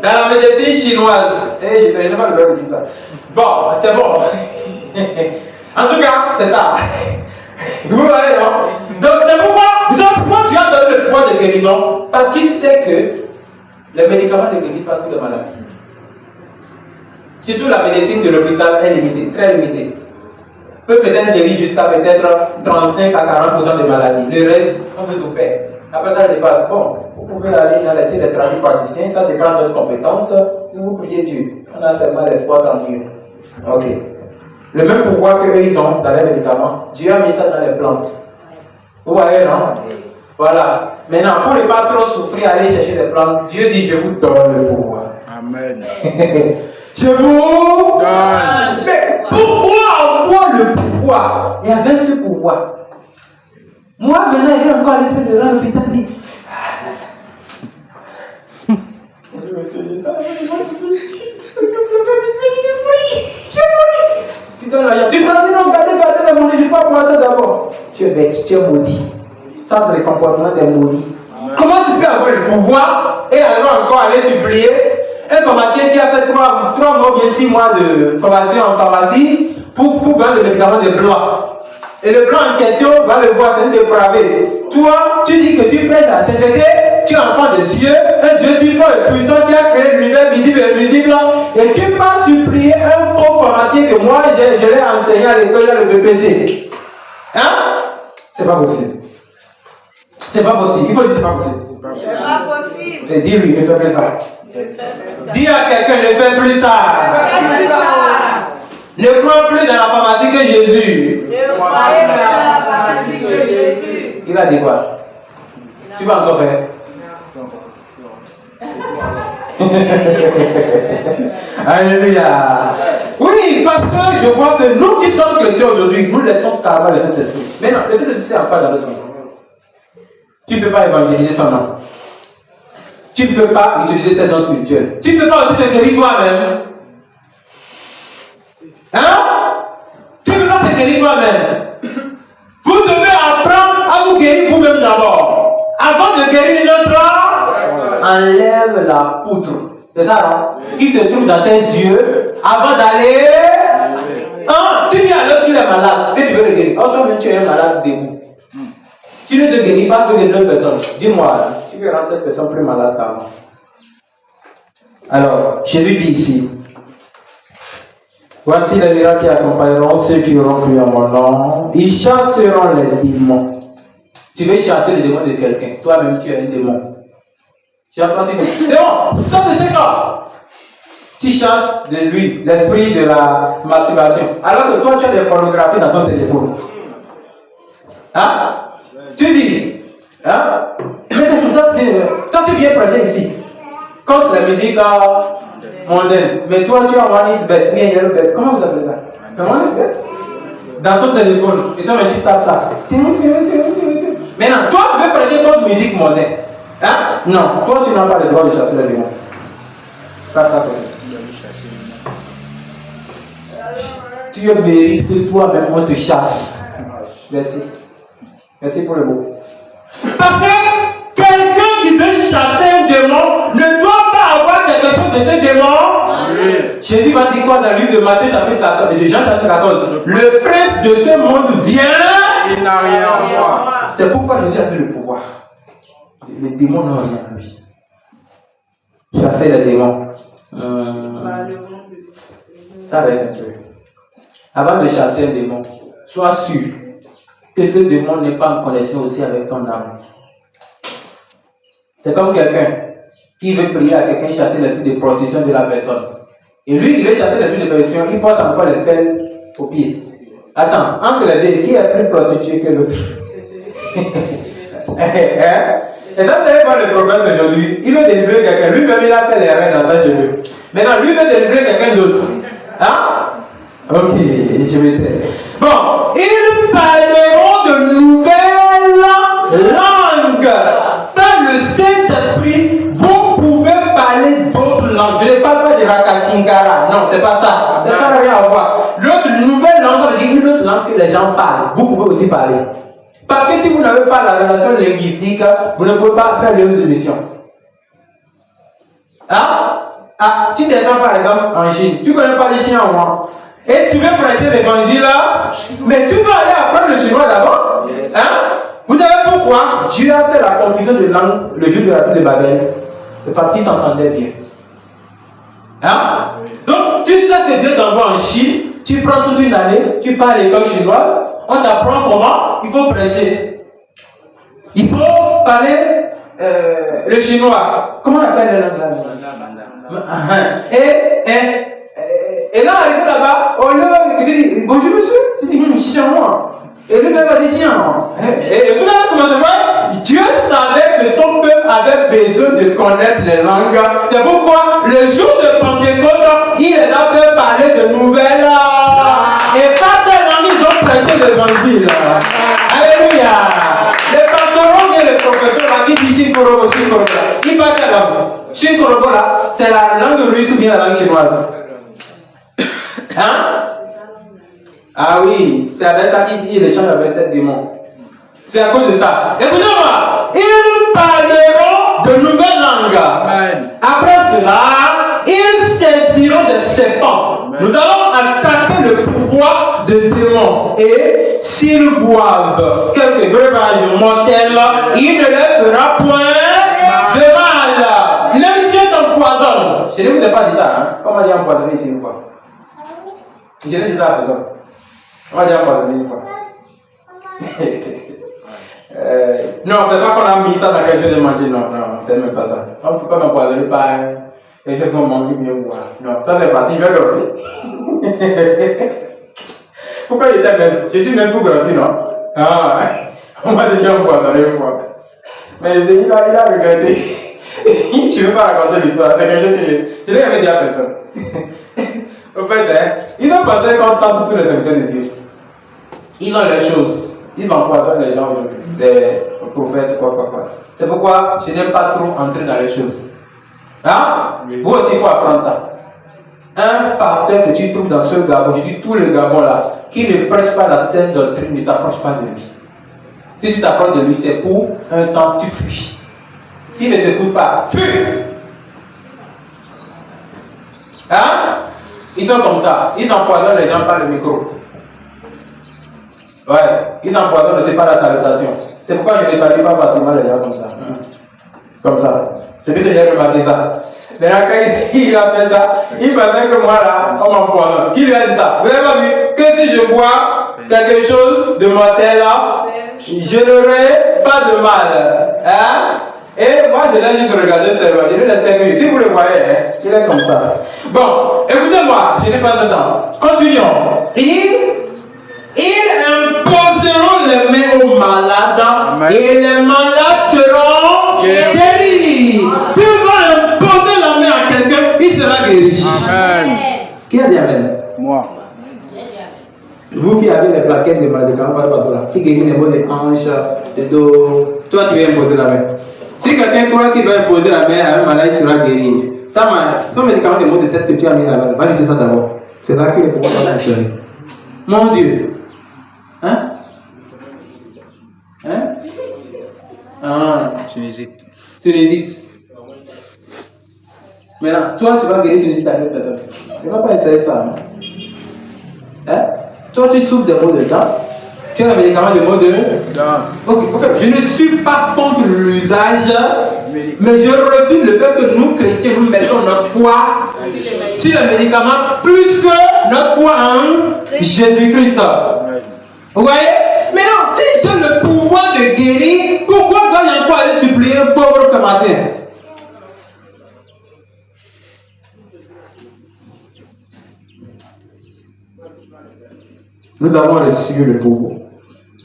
Dans la médecine chinoise, je ne sais pas le droit de dire ça. Bon, c'est bon. En tout cas, c'est ça. Vous voyez, non? Donc, c'est pourquoi Dieu a donné le pouvoir de guérison. Parce qu'il sait que les médicaments ne guérissent pas toutes les maladies. Surtout la médecine de l'hôpital est limitée, très limitée. Peut peut-être guérir jusqu'à peut-être 35 à 40% de maladies. Le reste, on vous opère. Après ça, ça dépasse. Bon, vous pouvez aller dans les des tradipraticiens, ça dépasse notre compétence. Vous priez Dieu. On a seulement l'espoir qu'en Dieu. Ok. Le même pouvoir qu'eux ils ont dans les médicaments, Dieu a mis ça dans les plantes. Vous voyez, non? Voilà. Maintenant, pour ne pas trop souffrir, aller chercher des plantes, Dieu dit, je vous donne le pouvoir. Amen. Je vous donne. Mais pourquoi avoir le pouvoir? Et avec ce pouvoir, moi maintenant, il vient encore aller faire de l'hôpital, il dit, monsieur, ça, prie, j'ai maudit. Tu donnes l'argent, tu prends, non, gardez la monnaie, je ne vais pas prendre ça d'abord. Tu es bête, tu es maudit. Ça, c'est le comportement des maudits. Comment tu peux avoir le pouvoir et alors encore aller supplier un pharmacien qui a fait 3 mois, bien 6 mois de formation en pharmacie pour vendre le médicament des blancs. Et le blanc en question va le voir, c'est un dépravé. Toi, tu dis que tu prêches la sainteté, tu es enfant de Dieu, un Dieu si fort et puissant qui a créé l'univers visible et invisible, et tu vas supplier un pauvre pharmacien que moi je l'ai enseigné à l'école, le BPC. Hein? C'est pas possible. C'est pas possible. Il faut dire c'est pas possible. C'est pas possible. Et dis-lui, ne fais plus ça. Dis à quelqu'un, ne fais plus ça. Ne crois plus dans la pharmacie que Jésus. Ne croyez plus dans la pharmacie que Jésus. Il a dit quoi? Tu vas encore faire? Alléluia. Oui, parce que je vois que nous qui sommes chrétiens aujourd'hui, nous laissons carrément le Saint-Esprit. Mais non, le Saint-Esprit c'est en pas dans notre vie. Tu ne peux pas évangéliser son nom. Tu ne peux pas utiliser ses dons spirituels. Tu ne peux pas aussi te guérir toi-même. Hein? Tu ne peux pas te guérir toi-même. Vous devez apprendre à vous guérir vous-même d'abord. Avant de guérir l'autre, enlève la poutre. C'est ça, non? Qui se trouve dans tes yeux avant d'aller. Hein? Tu dis à l'autre qu'il est malade et tu veux le guérir. Oh, toi-même, tu es un malade debout. Tu ne te guéris pas, tu veux guérir une personne. Dis-moi, tu veux rendre cette personne plus malade qu'avant. Alors, Jésus dit ici. Voici les miracles qui accompagneront ceux qui auront cru en mon nom. Ils chasseront les démons. Tu veux chasser les démons de quelqu'un. Toi-même, tu es un démon. Tu as entendu? Démon, sors de ce corps. Tu chasses de lui l'esprit de la masturbation. Alors que toi, tu as des pornographies dans ton téléphone. Hein? Tu dis, hein? Mais c'est pour ça que toi, tu viens prêcher ici. Contre la musique mondaine. Mais toi, tu as one is bet, me and yellow bet. Comment vous appelez ça? Un one is bet? Dans ton téléphone. Et toi, tu tapes ça. Maintenant, toi, tu veux prêcher contre musique mondaine. Hein? Non, toi, tu n'as pas le droit de chasser les démons. Pas ça, tu mérites que toi-même, on te chasse. Merci. Merci pour le mot. Parce que quelqu'un qui veut chasser un démon ne doit pas avoir quelque chose de ce démon. Oui. Jésus va dire quoi dans le livre de Matthieu chapitre 14, de Jean chapitre 14? Le prince de ce monde vient. Il n'a rien à voir. C'est pourquoi Jésus a vu le pouvoir. Les démons n'ont rien à lui. Chasser les démons. Ça reste un peu. Avant de chasser un démon, sois sûr que ce démon n'est pas en connexion aussi avec ton âme. C'est comme quelqu'un qui veut prier à quelqu'un chasser l'esprit de prostitution de la personne. Et lui qui veut chasser l'esprit de prostitution, il porte encore les pelles au pied. Attends, entre les deux, qui est plus prostitué que l'autre? Et donc, vous allez voir le prophète aujourd'hui, il veut délivrer quelqu'un. Lui-même, il a fait les reins dans sa cheveux. Maintenant, lui veut délivrer quelqu'un d'autre. Hein? Ok, je vais dire. Bon, ils parleront de nouvelles langues. Dans le Saint-Esprit, vous pouvez parler d'autres langues. Je ne parle pas de Rakashingara. Non, c'est pas ça. Ça n'a rien à voir. L'autre nouvelle langue, ça veut dire une autre langue que les gens parlent. Vous pouvez aussi parler. Parce que si vous n'avez pas la relation linguistique, vous ne pouvez pas faire l'œuvre de mission. Hein? Ah, tu descends par exemple en Chine. Tu ne connais pas les Chinois en moi. Et tu veux prêcher l'évangile là, mais tu dois aller apprendre le chinois d'abord. Yes. Hein? Vous savez pourquoi Dieu a fait la confusion de langue le jour de la fête de Babel? C'est parce qu'ils s'entendaient bien. Hein? Donc, tu sais que Dieu t'envoie en Chine, tu prends toute une année, tu parles l'école chinoise, on t'apprend comment il faut prêcher. Il faut parler le chinois. Comment on appelle la langue là? Et là, arrivé là-bas, au lieu que tu dis bonjour monsieur, tu dis chicha moi. Et lui même va dire chien. Et vous allez commencer à voir, Dieu savait que son peuple avait besoin de connaître les langues. C'est pourquoi le jour de Pentecôte, il les a fait parler de nouvelles langues. Et par ces langues, ils ont prêché l'évangile. Alléluia. Les pastoraux et les professeurs qui disent Shinkorobo, Shinkorobo. Ils parlent quelle langue? Shinkorobo là, c'est la langue russe ou bien la langue chinoise? Hein? Ah oui, c'est avec ça qu'il échange avec 7 démons. C'est à cause de ça. Écoutez-moi, ils parleront de nouvelles langues. Amen. Après cela, ils saisiront des serpents. Amen. Nous allons attaquer le pouvoir de démons. Et s'ils boivent quelques breuvages mortels, il ne leur fera point de mal. Même si on empoisonne. Je ne vous ai pas dit ça. Hein? Comment dire empoisonner ici une fois? Je ne dis ça à personne. On va dire empoisonner une fois. Non, c'est pas qu'on a mis ça dans quelque chose de manger, non, c'est même pas ça. On ne peut pas m'empoisonner par quelque chose qu'on mange bien ou voilà. Non, ça c'est pas si, je vais grossir. Pourquoi il était mince? Je suis même pour grossir, non? Ah, on m'a déjà empoisonné une fois. Mais il a regretté. Je ne veux pas raconter l'histoire, c'est quelque chose que je l'ai jamais dit à personne. Au fait, ils ont pensé qu'on tente tous les invités de Dieu. Ils ont les choses. Ils empoisonnent les gens aujourd'hui, les prophètes, quoi. C'est pourquoi je n'aime pas trop entrer dans les choses. Hein? Vous aussi, il faut apprendre ça. Un pasteur que tu trouves dans ce Gabon, je dis tous les Gabons là, qui ne prêche pas la saine doctrine, ne t'approche pas de lui. Si tu t'approches de lui, c'est pour un temps, tu fuis. S'il ne t'écoute pas, fuis! Hein? Ils sont comme ça. Ils empoisonnent les gens par le micro. Ouais, ils empoisonnent, c'est pas la salutation. C'est pourquoi je ne salue pas facilement les gens comme ça. Comme ça. Je vais te dire remarquer ça. Maintenant, quand il a fait ça, il pensait que moi là, on m'empoisonne. Qui lui a dit ça? Vous avez pas vu que si je vois quelque chose de mortel là, je n'aurai pas de mal. Hein? Et moi, je l'ai juste regardé sur le je lui laisse quelques minutes. Si vous le voyez, hein, il est comme ça. Bon, écoutez-moi, je n'ai pas de temps. Continuons. Ils imposeront les mains aux malades. Amen. Et les malades seront guéris. Tu vas imposer la main à quelqu'un, il sera guéri. Amen. Qui a dit Amen? Moi. Vous qui avez les plaquettes de médicaments, qui guérit les maux des hanches, des dos, toi tu vas imposer la main. Si quelqu'un croit qu'il va imposer la main à un malade, il sera guéri. Son médicament des maux de tête que tu as mis là-bas, va lui dire ça d'abord. C'est là que le pouvoir va fonctionner. Mon Dieu. Hein? Hein? Ah. Sinusite. Maintenant, toi, tu vas guérir sinusite à une autre personne. Tu ne vas pas essayer ça. Hein? Toi, tu souffres des maux de dents. Tu as un médicament de maux de dents. Ok, en fait, je ne suis pas contre l'usage, mais je refuse le fait que nous, chrétiens, nous mettons notre foi sur les médicaments plus que notre foi en Jésus-Christ. Vous voyez? Mais non, si j'ai le pouvoir de guérir, pourquoi dois-je encore aller supplier un pauvre pharmacien? Nous avons reçu le pouvoir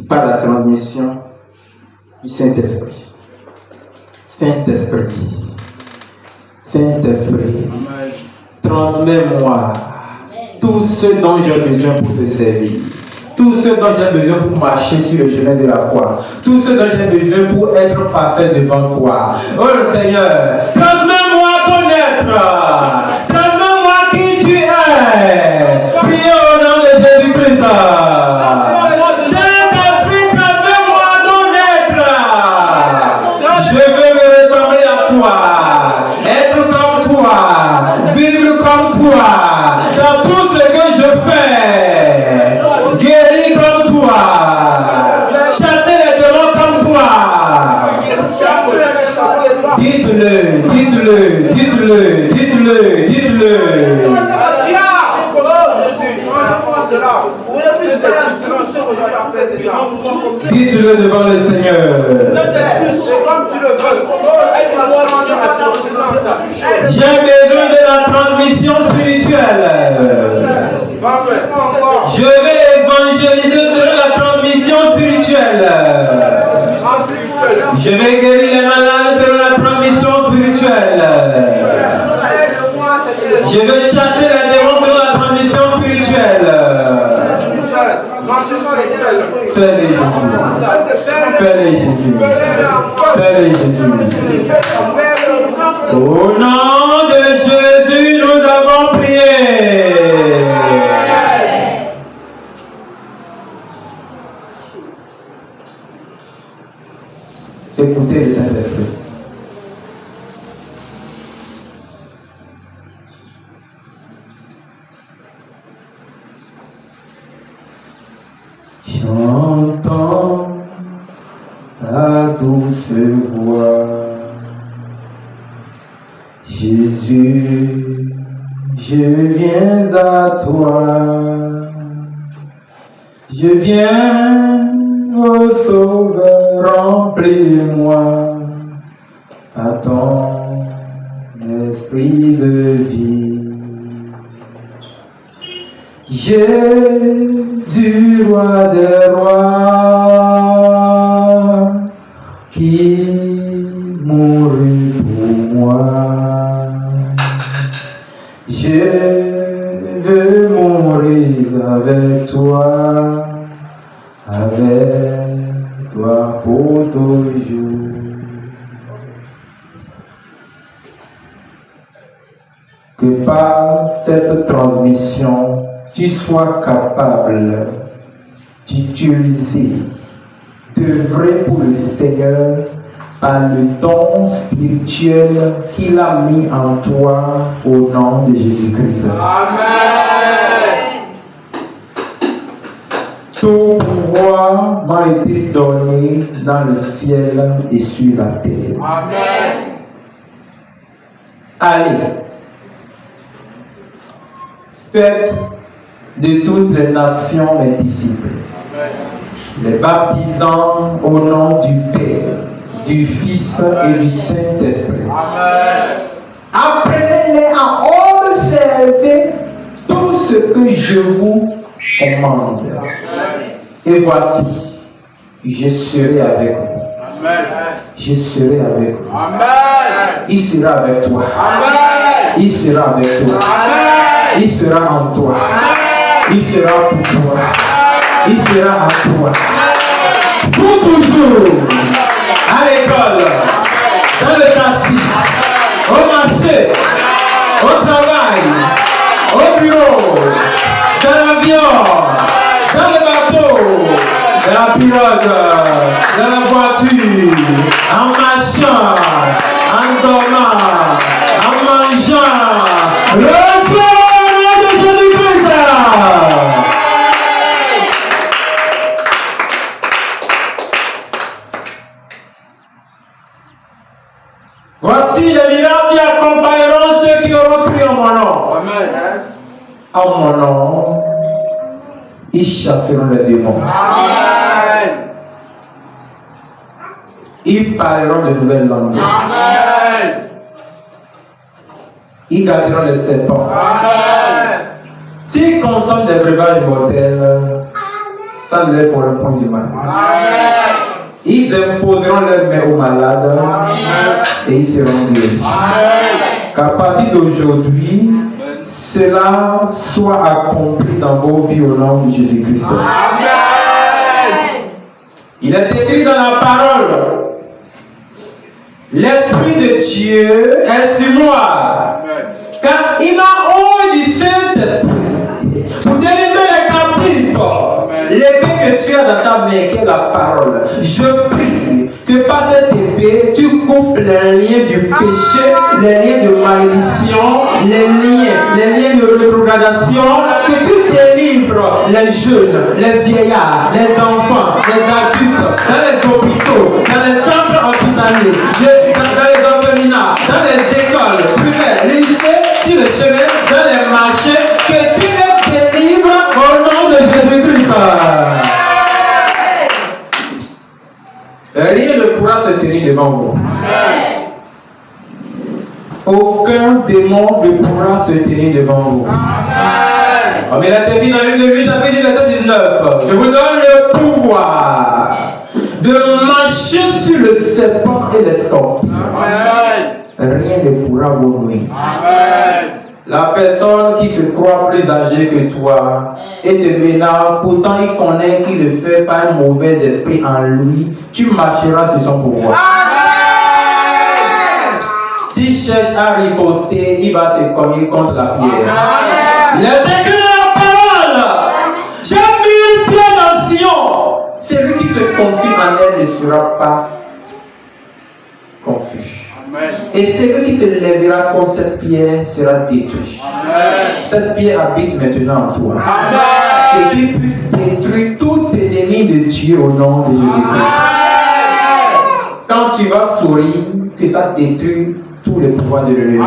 par la transmission du Saint-Esprit. Saint-Esprit, transmets-moi tout ce dont j'ai besoin pour te servir. Tout ce dont j'ai besoin pour marcher sur le chemin de la foi. Tout ce dont j'ai besoin pour être parfait devant toi. Oh le Seigneur, transmets-moi ton être. Transmets-moi qui tu es. Priez au nom de Jésus-Christ. Saint-Esprit, transmets-moi ton être. Je veux me ressembler à toi. Être comme toi. Vivre comme toi. Dans tout ce que je fais. Guéri comme toi. Chasser les démons comme toi. Dites-le. Dites-le devant le Seigneur. J'ai besoin de la transmission spirituelle. Je vais évangéliser sur la transmission spirituelle. Je vais guérir les malades sur la transmission spirituelle. Je vais chasser les démons sur la transmission spirituelle. Fais-le Jésus. Au nom de Jésus, nous avons prié. Écoutez le Saint-Esprit. J'entends ta douce voix, Jésus, je viens à toi, je viens, ô Sauveur, remplis-moi par ton esprit de vie. Jésus, roi des rois, qui mourut pour moi. Je veux mourir avec toi pour toujours. Que par cette transmission, tu sois capable d'utiliser, d'œuvrer pour le Seigneur par le don spirituel qu'il a mis en toi au nom de Jésus-Christ. Amen. Tout pouvoir m'a été donné dans le ciel et sur la terre. Amen. Allez, faites de toutes les nations les disciples, les baptisant au nom du Père, du Fils et du Saint-Esprit. Amen. Apprenez-les à observer tout ce que je vous commande. Et voici, je serai avec vous. Amen. Je serai avec vous. Amen. Il sera avec toi. Amen. Il sera avec toi. Amen. Il sera en toi. Il sera pour toi. Il sera en toi. Pour toujours. À l'école, dans le taxi, au marché, au travail, au bureau, dans l'avion, dans le bateau, dans la pilote, dans la voiture, en marchant, en dormant, en mangeant. Le nom de Jésus-Christ. Voici les miracles qui accompagneront ceux qui auront cru en mon nom. Amen. En mon nom, ils chasseront les démons. Amen. Ils parleront de nouvelles langues. Amen. Ils garderont les serpents. Amen. S'ils consomment des breuvages mortels, ça ne leur fera point du mal. Amen. Ils imposeront leurs mains aux malades et ils seront guéris. Amen. Qu'à partir d'aujourd'hui, cela soit accompli dans vos vies au nom de Jésus-Christ. Amen. Il est écrit dans la parole, l'Esprit de Dieu est sur moi, car il m'a envoyé du Saint-Esprit pour délivrer les captifs. L'épée que tu as dans ta main, qui est la parole, je prie que par cette épée, tu coupes les liens du péché, les liens de malédiction, les liens de rétrogradation, que tu délivres les jeunes, les vieillards, les enfants, les adultes, dans les hôpitaux, dans les centres hospitaliers, dans les orphelinats, dans les écoles primaires, lycées, sur les chemins, dans les marchés, que tu les délivres au nom de Jésus-Christ. Rien ne pourra se tenir devant vous. Aucun démon ne pourra se tenir devant vous. Comme il a été dit dans l'une de lui, chapitre 10, verset 19. Je vous donne le pouvoir de marcher sur le serpent et les scorpions. Rien ne pourra vous nuire. La personne qui se croit plus âgée que toi et te menace, pourtant il connaît qu'il le fait par un mauvais esprit en lui, tu marcheras sur son pouvoir. S'il cherche à riposter, il va se cogner contre la pierre. Il est écrit dans la parole, j'ai mis le pied dans Sion. Celui qui se confie en elle ne sera pas confus. Amen. Et celui qui se lèvera contre cette pierre sera détruit. Amen. Cette pierre habite maintenant en toi. Amen. Et qu'il puisse détruire tout ennemi de Dieu au nom de Jésus-Christ. Quand tu vas sourire, que ça détruit tous les pouvoirs de l'ennemi.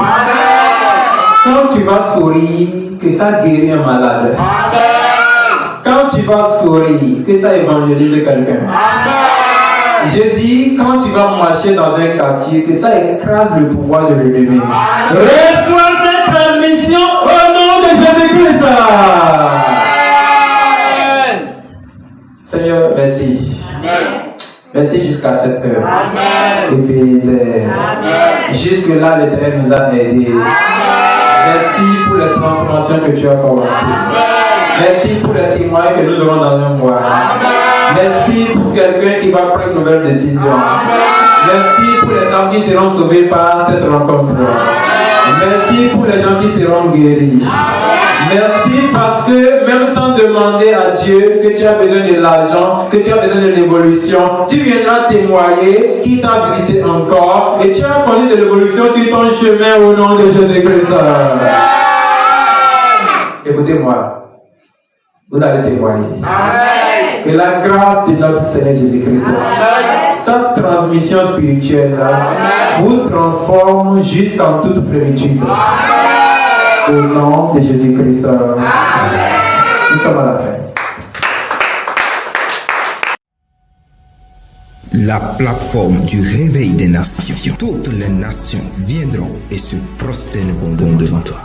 Quand tu vas sourire, que ça guérit un malade. Quand tu vas sourire, que ça évangélise quelqu'un. Je dis, quand tu vas marcher dans un quartier, que ça écrase le pouvoir de l'ennemi. Reçois cette transmission au nom de Jésus-Christ. Seigneur, merci. Merci jusqu'à cette heure. Amen. Jusque-là, le Seigneur nous a aidés. Merci pour les transformations que tu as commencées. Merci pour les témoins que nous aurons dans un mois. Merci pour quelqu'un qui va prendre une nouvelle décision. Merci pour les gens qui seront sauvés par cette rencontre. Merci pour les gens qui seront guéris. Merci parce que même sans demander à Dieu que tu as besoin de l'argent, que tu as besoin de l'évolution, tu viendras témoigner qui t'a visité encore et tu as connu de l'évolution sur ton chemin au nom de Jésus-Christ. Écoutez-moi, vous allez témoigner. Que la grâce de notre Seigneur Jésus-Christ, sa transmission spirituelle vous transforme jusqu'en toute plénitude. Au nom de Jésus-Christ. Nous sommes à la fin. La plateforme du réveil des nations. Toutes les nations viendront et se prosterneront devant toi.